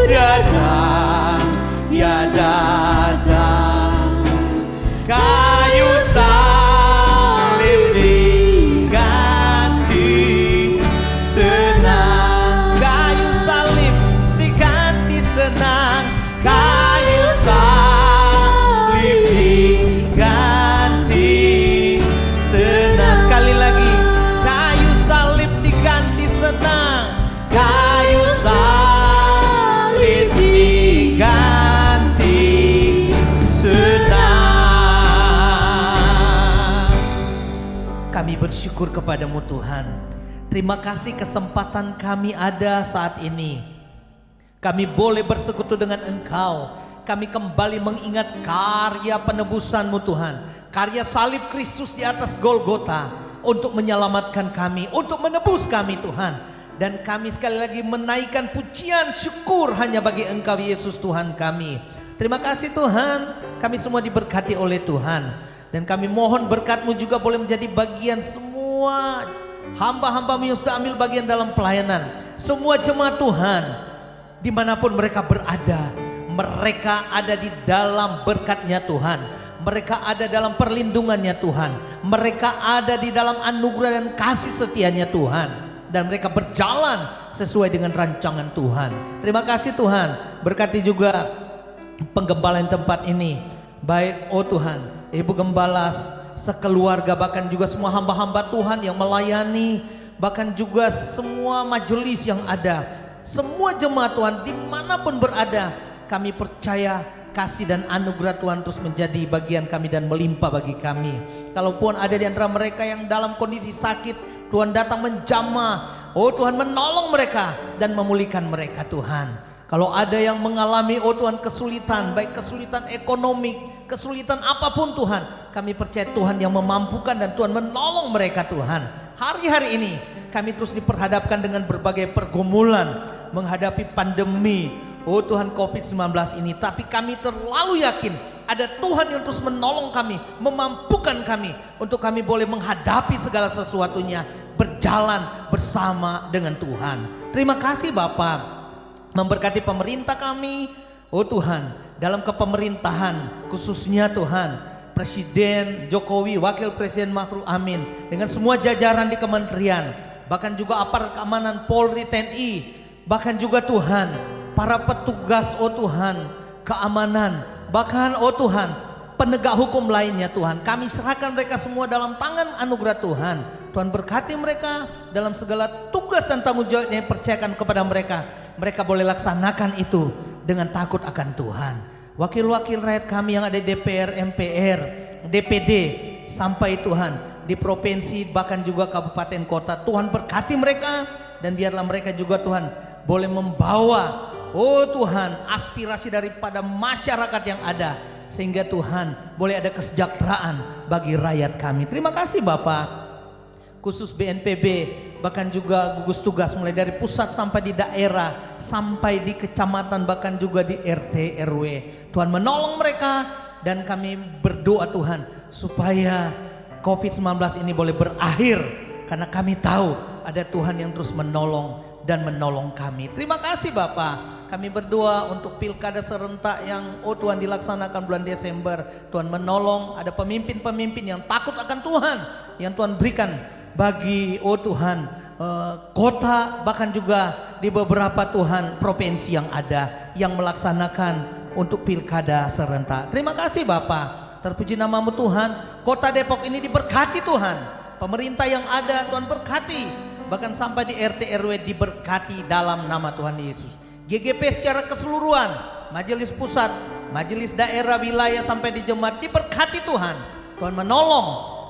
datang, ya datang. Kayu salib diganti senang. Kayu salib diganti senang. Kami bersyukur kepadamu Tuhan. Terima kasih kesempatan kami ada saat ini. Kami boleh bersekutu dengan Engkau. Kami kembali mengingat karya penebusan-Mu Tuhan. Karya salib Kristus di atas Golgota untuk menyelamatkan kami, untuk menebus kami Tuhan. Dan kami sekali lagi menaikkan pujian syukur hanya bagi Engkau Yesus Tuhan kami. Terima kasih Tuhan, kami semua diberkati oleh Tuhan. Dan kami mohon berkat-Mu juga boleh menjadi bagian semua hamba-hamba-Mu yang sudah ambil bagian dalam pelayanan. Semua jemaat Tuhan, dimanapun mereka berada, mereka ada di dalam berkat-Nya Tuhan. Mereka ada dalam perlindungannya Tuhan. Mereka ada di dalam anugerah dan kasih setia-Nya Tuhan. Dan mereka berjalan sesuai dengan rancangan Tuhan. Terima kasih Tuhan. Berkati juga penggembalaan tempat ini. Baik Tuhan, Ibu Gembala sekeluarga, bahkan juga semua hamba-hamba Tuhan yang melayani, bahkan juga semua majelis yang ada, semua jemaat Tuhan dimanapun berada, kami percaya kasih dan anugerah Tuhan terus menjadi bagian kami dan melimpah bagi kami. Kalaupun ada di antara mereka yang dalam kondisi sakit, Tuhan datang menjamah, Tuhan menolong mereka dan memulihkan mereka Tuhan. Kalau ada yang mengalami Tuhan kesulitan, baik kesulitan ekonomi, kesulitan apapun Tuhan, kami percaya Tuhan yang memampukan dan Tuhan menolong mereka Tuhan. Hari-hari ini kami terus diperhadapkan dengan berbagai pergumulan menghadapi pandemi Tuhan COVID-19 ini. Tapi kami terlalu yakin ada Tuhan yang terus menolong kami, memampukan kami untuk kami boleh menghadapi segala sesuatunya, berjalan bersama dengan Tuhan. Terima kasih Bapa, memberkati pemerintah kami Tuhan, dalam kepemerintahan khususnya Tuhan Presiden Jokowi, Wakil Presiden Ma'ruf Amin, dengan semua jajaran di kementerian, bahkan juga aparat keamanan Polri, TNI, bahkan juga Tuhan para petugas Tuhan keamanan, bahkan Tuhan penegak hukum lainnya Tuhan. Kami serahkan mereka semua dalam tangan anugerah Tuhan. Tuhan berkati mereka dalam segala tugas dan tanggung jawab yang dipercayakan kepada mereka. Mereka boleh laksanakan itu dengan takut akan Tuhan. Wakil-wakil rakyat kami yang ada di DPR, MPR, DPD, sampai Tuhan di provinsi bahkan juga kabupaten kota, Tuhan berkati mereka dan biarlah mereka juga Tuhan boleh membawa Tuhan aspirasi daripada masyarakat yang ada, sehingga Tuhan boleh ada kesejahteraan bagi rakyat kami. Terima kasih Bapak, khusus BNPB, bahkan juga gugus tugas mulai dari pusat sampai di daerah, sampai di kecamatan, bahkan juga di RT RW. Tuhan menolong mereka dan kami berdoa Tuhan supaya COVID-19 ini boleh berakhir, karena kami tahu ada Tuhan yang terus menolong dan menolong kami. Terima kasih Bapak. Kami berdoa untuk pilkada serentak yang Tuhan dilaksanakan bulan Desember. Tuhan menolong, ada pemimpin-pemimpin yang takut akan Tuhan, yang Tuhan berikan bagi Tuhan kota, bahkan juga di beberapa Tuhan provinsi yang ada yang melaksanakan untuk pilkada serentak. Terima kasih Bapak, terpuji nama-Mu Tuhan. Kota Depok ini diberkati Tuhan, pemerintah yang ada Tuhan berkati, bahkan sampai di RT RW diberkati dalam nama Tuhan Yesus. GGP secara keseluruhan, majelis pusat, majelis daerah, wilayah sampai di jemaat diberkati Tuhan. Tuhan menolong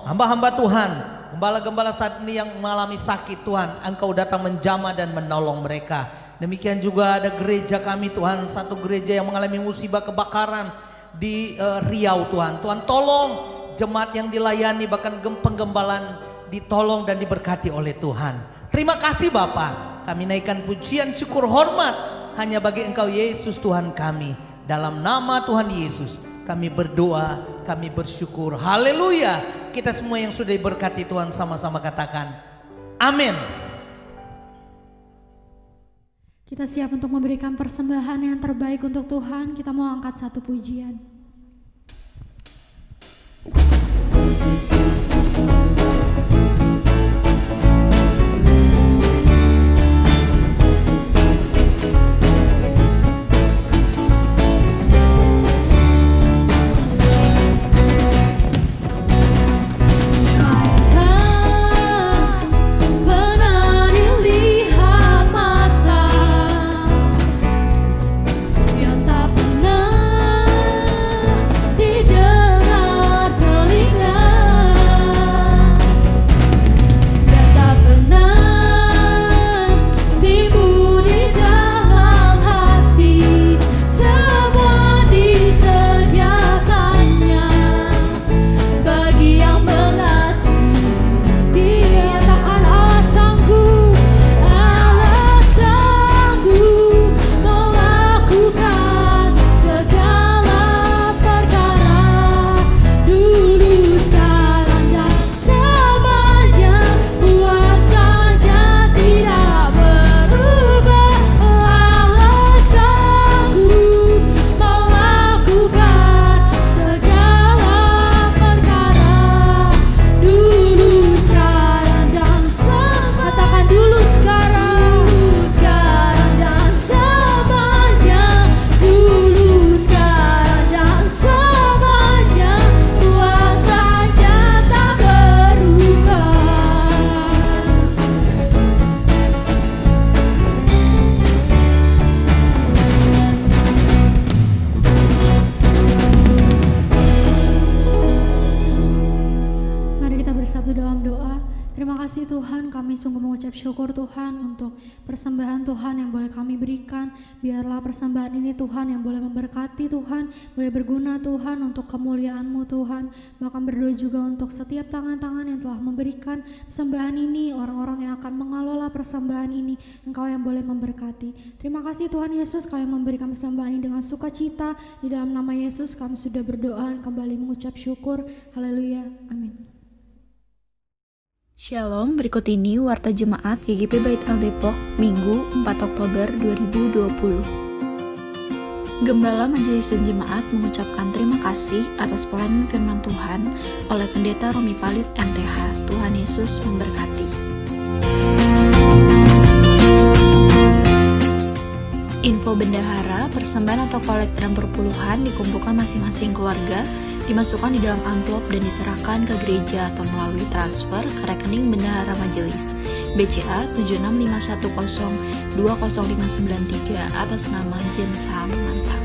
hamba-hamba Tuhan, gembala-gembala saat ini yang mengalami sakit Tuhan, Engkau datang menjamah dan menolong mereka. Demikian juga ada gereja kami Tuhan, satu gereja yang mengalami musibah kebakaran di Riau Tuhan. Tuhan tolong jemaat yang dilayani, bahkan penggembalaan ditolong dan diberkati oleh Tuhan. Terima kasih Bapak, kami naikkan pujian syukur hormat hanya bagi Engkau Yesus Tuhan kami. Dalam nama Tuhan Yesus kami berdoa, kami bersyukur. Haleluya. Kita semua yang sudah diberkati Tuhan sama-sama katakan amin. Kita siap untuk memberikan persembahan yang terbaik untuk Tuhan. Kita mau angkat satu pujian. Didengar telinga kasih Tuhan, kami sungguh mengucap syukur Tuhan untuk persembahan Tuhan yang boleh kami berikan. Biarlah persembahan ini Tuhan yang boleh memberkati Tuhan, boleh berguna Tuhan untuk kemuliaan-Mu Tuhan. Bahkan berdoa juga untuk setiap tangan-tangan yang telah memberikan persembahan ini, orang-orang yang akan mengelola persembahan ini, Engkau yang boleh memberkati. Terima kasih Tuhan Yesus, Kau yang memberikan persembahan ini dengan sukacita. Di dalam nama Yesus kami sudah berdoa, kembali mengucap syukur. Haleluya, amin. Shalom, berikut ini Warta Jemaat GGP Bait El Depok, Minggu 4 Oktober 2020. Gembala Majelis Jemaat mengucapkan terima kasih atas pelayanan firman Tuhan oleh Pendeta Romi Palit MTH. Tuhan Yesus memberkati. Info bendahara, persembahan atau kolektor dan perpuluhan dikumpulkan masing-masing keluarga, dimasukkan di dalam amplop dan diserahkan ke gereja atau melalui transfer ke rekening bendahara majelis BCA 7651020593 atas nama Jensa Mantap.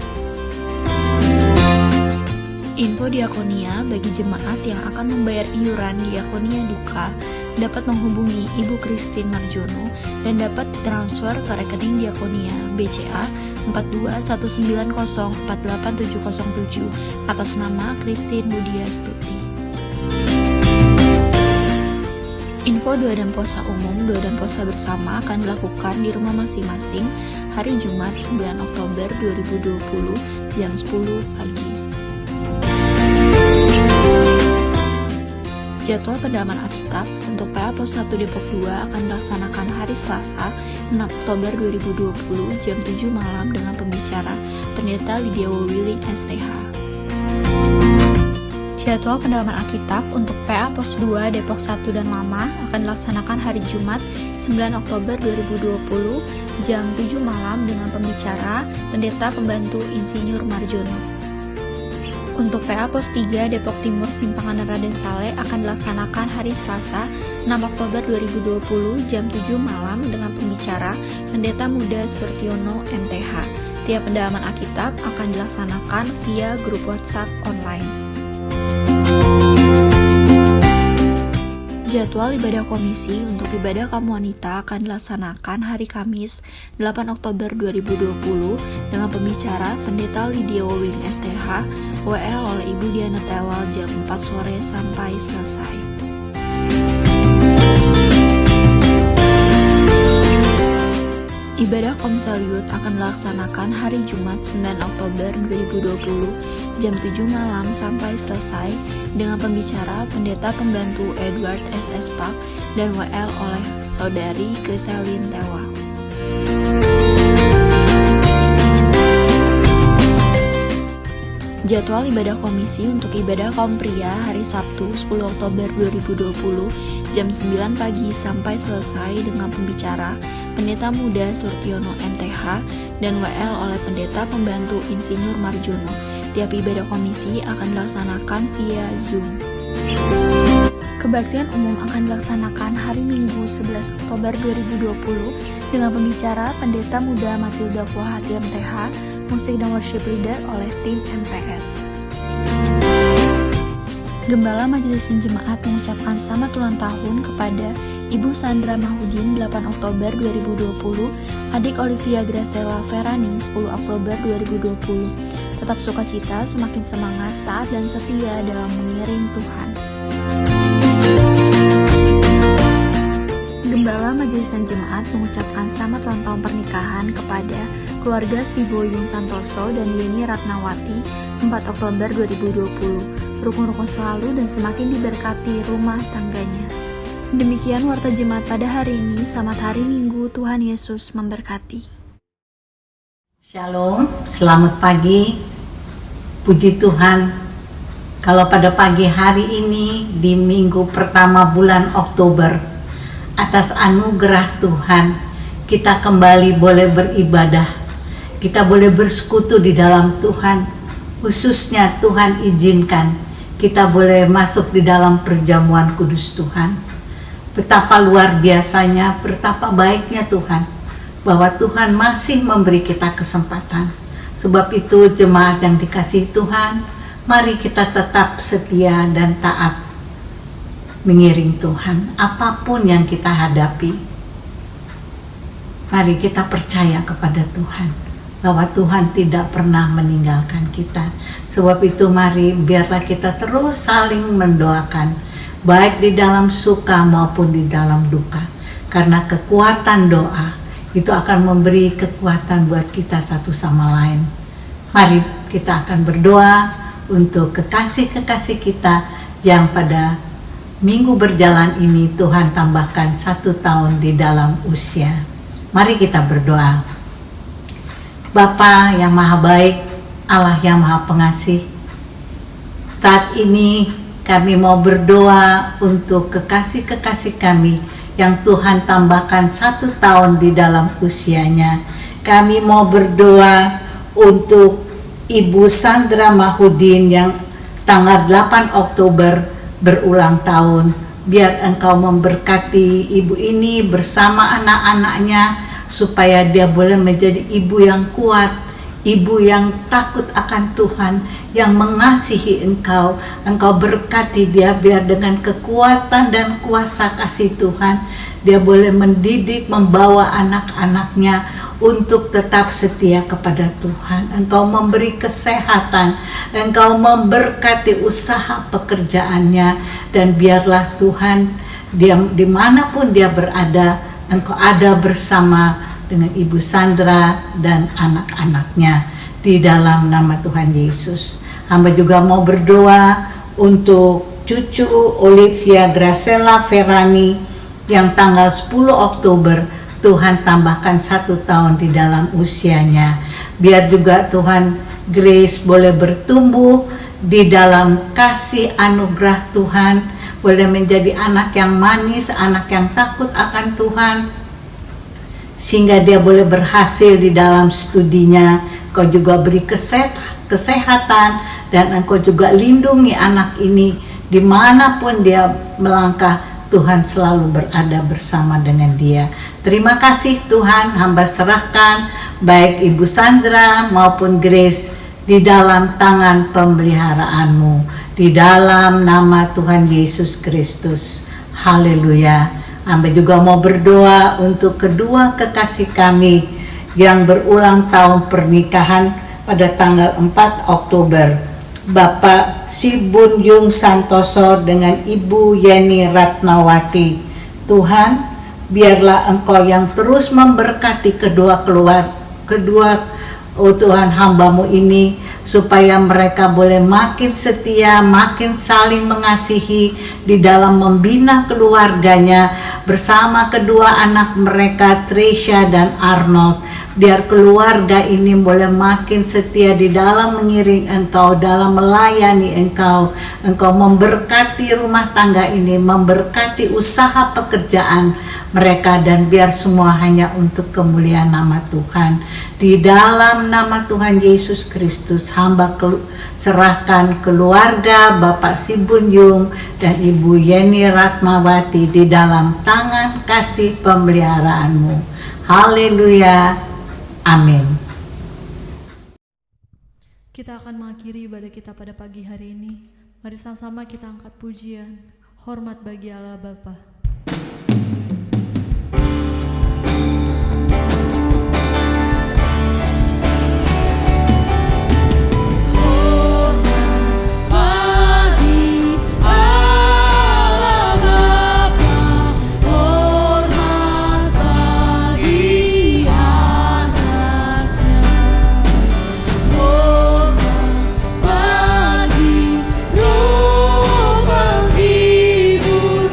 Info diakonia bagi jemaat yang akan membayar iuran diakonia duka dapat menghubungi Ibu Christine Marjono dan dapat transfer ke rekening diakonia BCA 4219048707 atas nama Christine Budia Stuti. Info doa dan puasa umum, doa dan puasa bersama akan dilakukan di rumah masing-masing hari Jumat 9 Oktober 2020 jam 10 pagi. Jadwal pendalaman Alkitab untuk PA Pos 1 Depok 2 akan dilaksanakan hari Selasa 6 Oktober 2020 jam 7 malam dengan pembicara Pendeta Lydia Willing STH. Jadwal pendalaman Alkitab untuk PA Pos 2 Depok 1 dan Lama akan dilaksanakan hari Jumat 9 Oktober 2020 jam 7 malam dengan pembicara Pendeta Pembantu Insinyur Marjono. Untuk PA Pos 3 Depok Timur Simpangan Raden Saleh akan dilaksanakan hari Selasa 6 Oktober 2020 jam 7 malam dengan pembicara Pendeta Muda Surtiono MTH. Tiap pendalaman Alkitab akan dilaksanakan via grup WhatsApp online. Jadwal ibadah komisi untuk ibadah kaum wanita akan dilaksanakan hari Kamis 8 Oktober 2020 dengan pembicara Pendeta Lydia Wowing STH WL oleh Ibu Diana Tewal jam 4 sore sampai selesai. Ibadah Komsel Youth akan dilaksanakan hari Jumat 9 Oktober 2020 jam 7 malam sampai selesai dengan pembicara Pendeta Pembantu Edward SS Park dan WL oleh Saudari Griselin Tewa. Jadwal ibadah komisi untuk ibadah kaum pria hari Sabtu 10 Oktober 2020 jam 9 pagi sampai selesai dengan pembicara Pendeta Muda Surtiono MTH dan WL oleh Pendeta Pembantu Insinyur Marjono. Tiap ibadah komisi akan dilaksanakan via Zoom. Kebaktian umum akan dilaksanakan hari Minggu 11 Oktober 2020 dengan pembicara Pendeta Muda Matilda Puahati MTH, musik dan worship leader oleh tim MPS. Gembala Majelis Jemaat mengucapkan selamat ulang tahun kepada Ibu Sandra Mahudin 8 Oktober 2020, adik Olivia Gracela Ferrani 10 Oktober 2020. Tetap sukacita, semakin semangat, taat dan setia dalam mengiring Tuhan. Gembala Majelis Jemaat mengucapkan selamat ulang tahun pernikahan kepada keluarga Siboyung Santoso dan Yeni Ratnawati 4 Oktober 2020. Rukun-rukun selalu dan semakin diberkati rumah tangganya. Demikian Warta Jemaat pada hari ini. Selamat hari Minggu, Tuhan Yesus memberkati. Shalom, selamat pagi. Puji Tuhan. Kalau pada pagi hari ini di minggu pertama bulan Oktober, atas anugerah Tuhan, kita kembali boleh beribadah. Kita boleh bersekutu di dalam Tuhan. Khususnya Tuhan izinkan kita boleh masuk di dalam perjamuan kudus Tuhan. Betapa luar biasanya, betapa baiknya Tuhan, bahwa Tuhan masih memberi kita kesempatan. Sebab itu jemaat yang dikasihi Tuhan, mari kita tetap setia dan taat. mengiring Tuhan. Apapun yang kita hadapi, mari kita percaya kepada Tuhan bahwa Tuhan tidak pernah meninggalkan kita. Sebab itu mari biarlah kita terus saling mendoakan, baik di dalam suka maupun di dalam duka. Karena kekuatan doa itu akan memberi kekuatan buat kita satu sama lain. Mari kita akan berdoa untuk kekasih-kekasih kita yang pada minggu berjalan ini Tuhan tambahkan 1 tahun di dalam usia. Mari kita berdoa. Bapa yang maha baik, Allah yang maha pengasih, saat ini kami mau berdoa untuk kekasih-kekasih kami yang Tuhan tambahkan 1 tahun di dalam usianya. Kami mau berdoa untuk Ibu Sandra Mahudin yang tanggal 8 Oktober berulang tahun. Biar Engkau memberkati ibu ini bersama anak-anaknya, supaya dia boleh menjadi ibu yang kuat, ibu yang takut akan Tuhan, yang mengasihi Engkau. Engkau berkati dia biar dengan kekuatan dan kuasa kasih Tuhan dia boleh mendidik, membawa anak-anaknya untuk tetap setia kepada Tuhan. Engkau memberi kesehatan, Engkau memberkati usaha pekerjaannya, dan biarlah Tuhan dia dimanapun dia berada, Engkau ada bersama dengan Ibu Sandra dan anak-anaknya, di dalam nama Tuhan Yesus. Hamba juga mau berdoa untuk cucu Olivia Gracela Ferrani yang tanggal 10 Oktober Tuhan tambahkan 1 tahun di dalam usianya. Biar juga Tuhan Grace boleh bertumbuh di dalam kasih anugerah Tuhan, boleh menjadi anak yang manis, anak yang takut akan Tuhan, sehingga dia boleh berhasil di dalam studinya. Kau juga beri kesehatan, dan Engkau juga lindungi anak ini dimanapun dia melangkah. Tuhan selalu berada bersama dengan dia. Terima kasih Tuhan, hamba serahkan baik Ibu Sandra maupun Grace di dalam tangan pemeliharaanmu, di dalam nama Tuhan Yesus Kristus. Haleluya. Hamba juga mau berdoa untuk kedua kekasih kami yang berulang tahun pernikahan pada tanggal 4 Oktober. Bapak Sibun Yung Santoso dengan Ibu Yeni Ratnawati. Tuhan, biarlah Engkau yang terus memberkati kedua Tuhan hamba-Mu ini, supaya mereka boleh makin setia, makin saling mengasihi di dalam membina keluarganya bersama kedua anak mereka, Trisha dan Arnold. Biar keluarga ini boleh makin setia di dalam mengiring Engkau, dalam melayani Engkau. Engkau memberkati rumah tangga ini, memberkati usaha pekerjaan mereka, dan biar semua hanya untuk kemuliaan nama Tuhan. Di dalam nama Tuhan Yesus Kristus, hamba serahkan keluarga Bapak Sibun Yung dan Ibu Yeni Ratmawati di dalam tangan kasih pemeliharaanmu. Haleluya. Amin. Kita akan mengakhiri ibadah kita pada pagi hari ini. Mari sama-sama kita angkat pujian. Hormat bagi Allah Bapa. Menghibur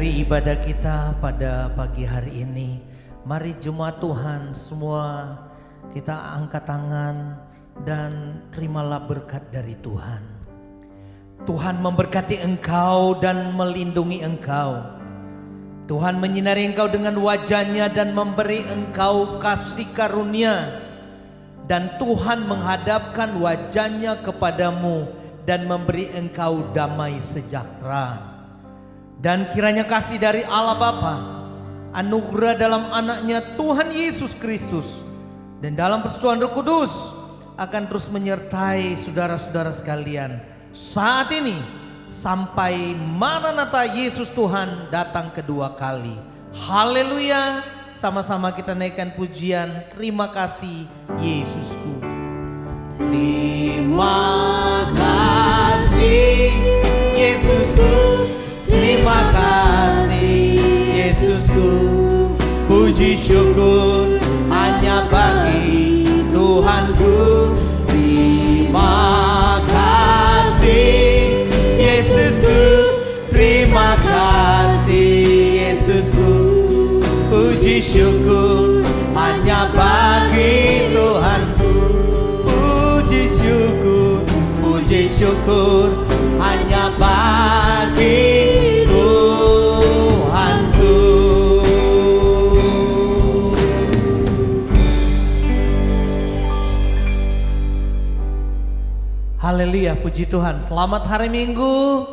mengakhiri ibadah kita pada pagi hari ini. Mari jemaat Tuhan semua kita angkat tangan dan terimalah berkat dari Tuhan. Tuhan memberkati engkau dan melindungi engkau. Tuhan menyinari engkau dengan wajah-Nya dan memberi engkau kasih karunia. Dan Tuhan menghadapkan wajah-Nya kepadamu dan memberi engkau damai sejahtera. Dan kiranya kasih dari Allah Bapa, anugerah dalam anaknya Tuhan Yesus Kristus, dan dalam persekutuan Roh Kudus akan terus menyertai saudara-saudara sekalian saat ini sampai Maranatha Yesus Tuhan datang kedua kali. Haleluya. Sama-sama kita naikkan pujian. Terima kasih Yesusku. Terima kasih Yesusku. Terima kasih Yesusku. Puji syukur hanya bagi Tuhanku. Terima kasih Yesusku. Terima kasih Yesusku. Puji syukur hanya bagi Tuhanku. Puji syukur hanya bagi Tuhanku. Haleluya, puji Tuhan. Selamat hari Minggu.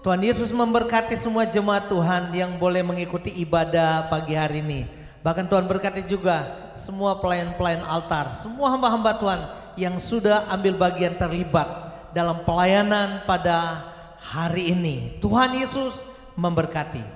Tuhan Yesus memberkati semua jemaat Tuhan yang boleh mengikuti ibadah pagi hari ini. Bahkan Tuhan berkati juga semua pelayan-pelayan altar, semua hamba-hamba Tuhan yang sudah ambil bagian terlibat dalam pelayanan pada hari ini. Tuhan Yesus memberkati.